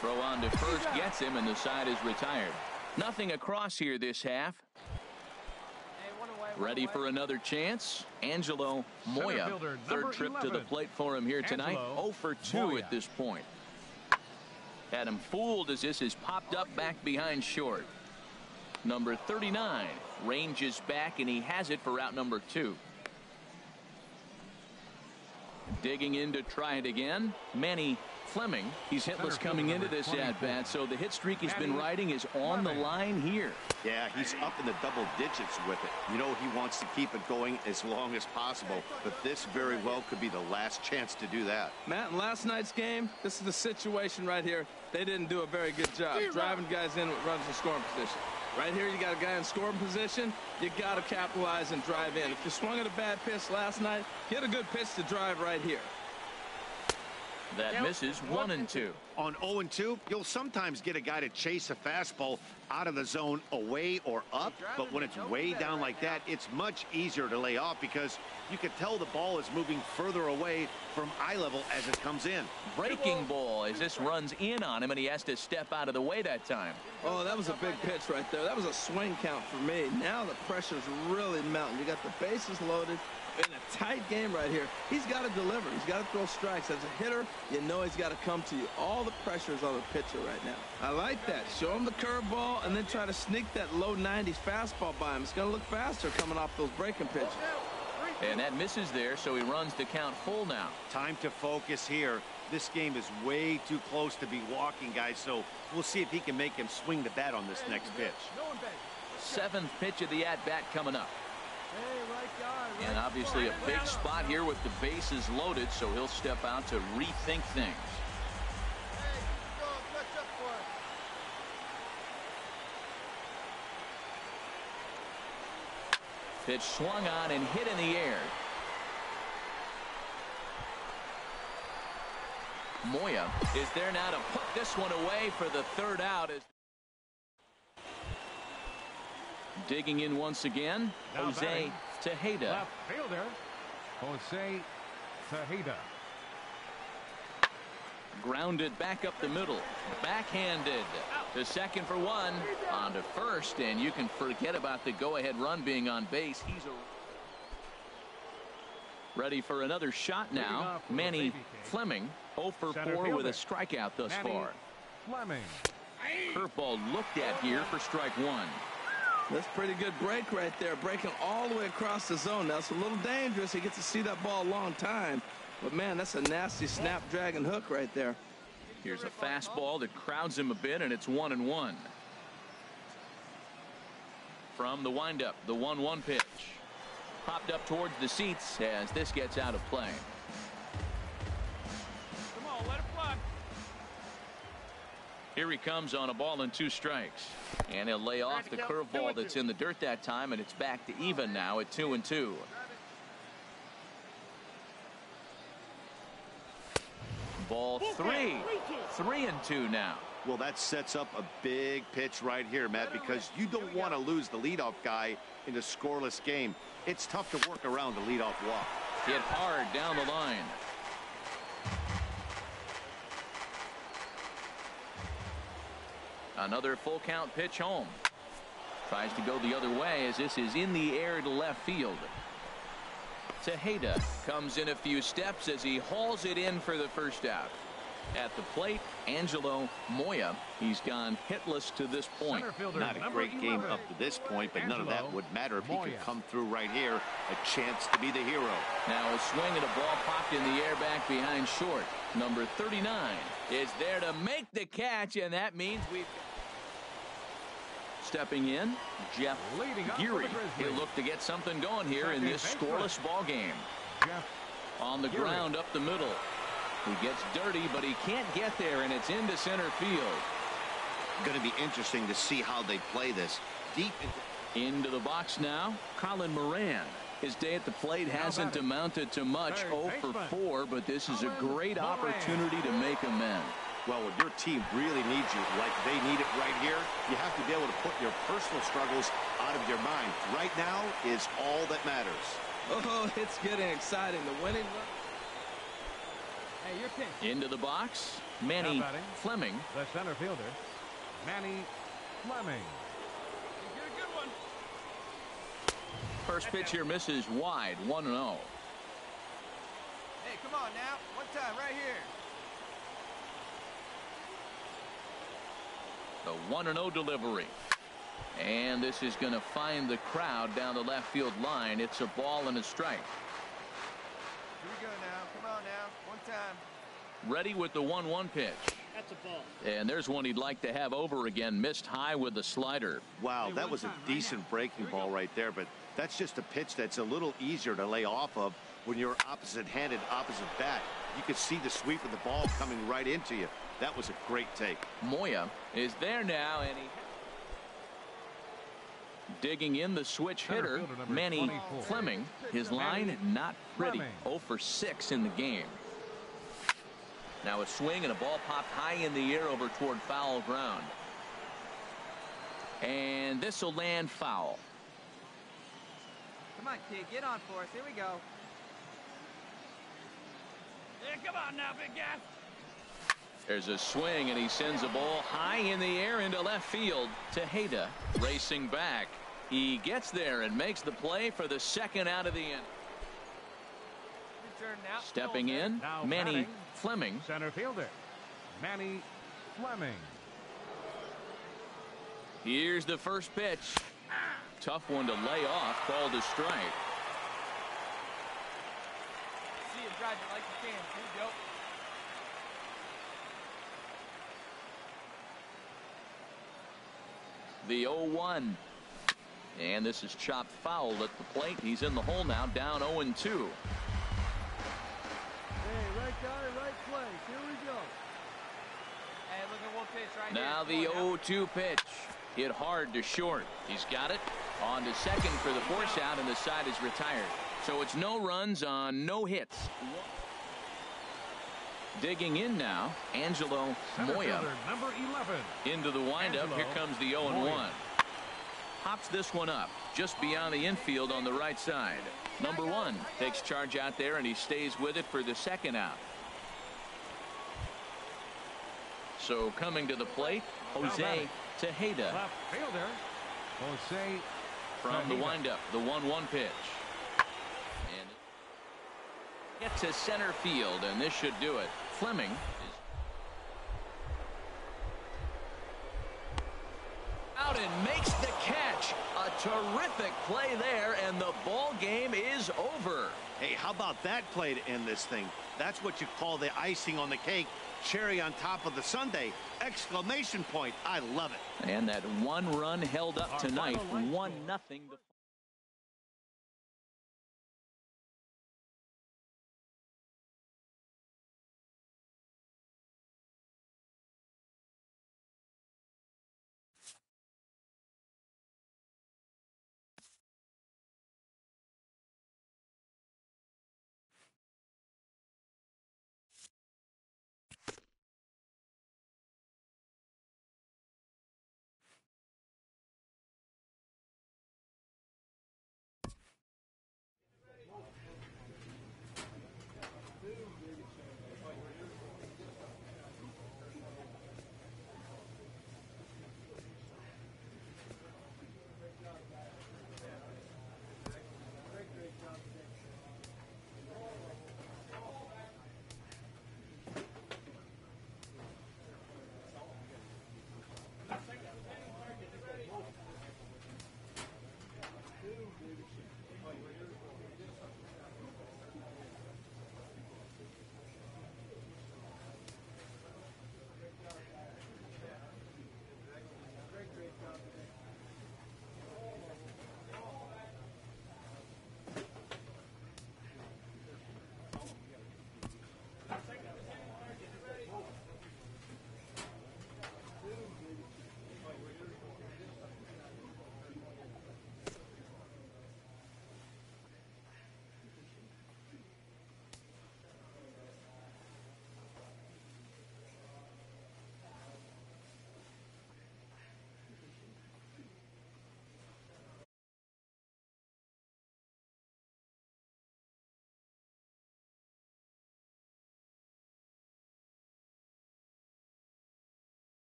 Speaker 1: Throw on to first gets him, and the side is retired. Nothing across here this half. Ready for another chance. Angelo Moya. Third trip to the plate for him here tonight. 0 for 2 at this point. Had him fooled as this is popped up back behind short. Number 39 ranges back, and he has it for out number 2. Digging in to try it again, Manny Fleming, he's hitless coming into this at-bat, so the hit streak he's been riding is on the line here.
Speaker 5: Yeah, he's up in the double digits with it. You know, he wants to keep it going as long as possible, but this very well could be the last chance to do that.
Speaker 2: Matt, in last night's game, this is the situation right here. They didn't do a very good job driving guys in with runners in scoring position. Right here, you got a guy in scoring position. You got to capitalize and drive in. If you swung at a bad pitch last night, get a good pitch to drive right here.
Speaker 1: That misses 1-2.
Speaker 5: On 0-2, you'll sometimes get a guy to chase a fastball out of the zone away or up, but when it's way down like that, it's much easier to lay off because you can tell the ball is moving further away from eye level as it comes in.
Speaker 1: Breaking ball as this runs in on him, and he has to step out of the way that time.
Speaker 2: Oh, that was a big pitch right there. That was a swing count for me. Now the pressure's really mounting. You got the bases loaded. In a tight game right here, he's got to deliver. He's got to throw strikes. As a hitter, you know he's got to come to you. All the pressure is on the pitcher right now. I like that. Show him the curveball and then try to sneak that low 90s fastball by him. It's going to look faster coming off those breaking pitches.
Speaker 1: And that misses there, so he runs the count full now.
Speaker 5: Time to focus here. This game is way too close to be walking, guys, so we'll see if he can make him swing the bat on this next pitch.
Speaker 1: Seventh pitch of the at-bat coming up. And obviously a big spot here with the bases loaded, so he'll step out to rethink things. Pitch swung on and hit in the air. Moya is there now to put this one away for the third out. Digging in once again, Jose Tejeda.
Speaker 3: Left fielder, Jose Tejeda.
Speaker 1: Grounded back up the middle. Backhanded to second for one. On to first, and you can forget about the go-ahead run being on base. He's ready for another shot now. Manny Fleming, 0 for 4 with a strikeout thus far.
Speaker 3: Fleming.
Speaker 1: Curveball looked at here for strike one.
Speaker 2: That's a pretty good break right there, breaking all the way across the zone. Now, it's a little dangerous. He gets to see that ball a long time. But, man, that's a nasty snap-dragon hook right there.
Speaker 1: Here's a fastball that crowds him a bit, and it's 1-1. From the windup, the 1-1 pitch. Popped up towards the seats as this gets out of play.
Speaker 6: Come on, let it fly.
Speaker 1: Here he comes on a ball and 2 strikes. And he'll lay off the curveball that's in the dirt that time, and it's back to even now at 2-2. Ball 3. 3-2 now.
Speaker 5: Well, that sets up a big pitch right here, Matt, because you don't want to lose the leadoff guy in a scoreless game. It's tough to work around the leadoff walk.
Speaker 1: Hit hard down the line. Another full count pitch home. Tries to go the other way as this is in the air to left field. Tejeda comes in a few steps as he hauls it in for the first out. At the plate, Angelo Moya. He's gone hitless to this point.
Speaker 5: Not a great game up to this point, but none of that would matter if he could come through right here. A chance to be the hero.
Speaker 1: Now a swing and a ball popped in the air back behind short. Number 39 is there to make the catch, and that means we've... Stepping in, Jeff Geary. He'll look to get something going here in this scoreless ball game. On the ground up the middle. He gets dirty, but he can't get there, and it's into center field.
Speaker 5: Going to be interesting to see how they play this. Deep
Speaker 1: into the box now, Colin Moran. His day at the plate hasn't amounted to much. 0 for 4, but this is a great opportunity to make amends.
Speaker 5: Well, when your team really needs you, like they need it right here, you have to be able to put your personal struggles out of your mind. Right now is all that matters.
Speaker 2: Oh, it's getting exciting. The winning run.
Speaker 4: Hey, you're pitch.
Speaker 1: Into the box, Manny Fleming.
Speaker 3: The center fielder, Manny Fleming.
Speaker 6: Get a good one.
Speaker 1: First pitch here misses wide, 1-0.
Speaker 8: Hey, come on now. One time, right here.
Speaker 1: The 1-0 delivery. And this is going to find the crowd down the left field line. It's a ball and a strike.
Speaker 8: Here we go now. Come on now. One time.
Speaker 1: Ready with the 1-1 pitch.
Speaker 4: That's a ball.
Speaker 1: And there's one he'd like to have over again. Missed high with the slider.
Speaker 5: Wow, that was a decent breaking ball right there, but that's just a pitch that's a little easier to lay off of when you're opposite-handed, opposite bat. You could see the sweep of the ball coming right into you. That was a great take.
Speaker 1: Moya is there now, and he digging in the switch hitter, Manny Fleming. His line not pretty. 0 for 6 in the game. Now a swing and a ball popped high in the air over toward foul ground. And this will land foul.
Speaker 8: Come on, kid, get on for us. Here we go.
Speaker 6: Yeah, come on now, big guy.
Speaker 1: There's a swing, and he sends a ball high in the air into left field. Tejeda racing back. He gets there and makes the play for the second out of the inning.
Speaker 8: Return now.
Speaker 1: Stepping in,
Speaker 3: Now
Speaker 1: Manny
Speaker 3: batting,
Speaker 1: Fleming.
Speaker 3: Center fielder, Manny Fleming.
Speaker 1: Here's the first pitch. Tough one to lay off, called a strike.
Speaker 8: See him drive it like you can. Here we go.
Speaker 1: The 0-1. And this is chopped foul at the plate. He's in the hole now, down 0-2.
Speaker 4: Hey, right guy, right place. Here we go.
Speaker 8: Hey, look at one pitch right
Speaker 1: Now
Speaker 8: here.
Speaker 1: the 0-2 pitch. Hit hard to short. He's got it. On to second for the force out, and the side is retired. So it's no runs on no hits. Digging in now, Angelo
Speaker 3: Center
Speaker 1: Moya
Speaker 3: fielder, number 11.
Speaker 1: into the windup.
Speaker 3: Angelo
Speaker 1: Here comes the 0-1.
Speaker 3: Moya.
Speaker 1: Pops this one up just beyond the infield on the right side. Number 1 takes charge out there, and he stays with it for the second out. So coming to the plate, Jose Tejeda
Speaker 3: Left fielder, Jose
Speaker 1: from the
Speaker 3: Tejeda.
Speaker 1: windup, the 1-1 pitch. And get to center field, and this should do it. Fleming is out and makes the catch. A terrific play there, and the ball game is over.
Speaker 5: Hey, how about that play to end this thing? That's what you call the icing on the cake. Cherry on top of the sundae. Exclamation point. I love it.
Speaker 1: And that one run held up
Speaker 3: Our
Speaker 1: tonight,
Speaker 3: final line
Speaker 1: 1-0.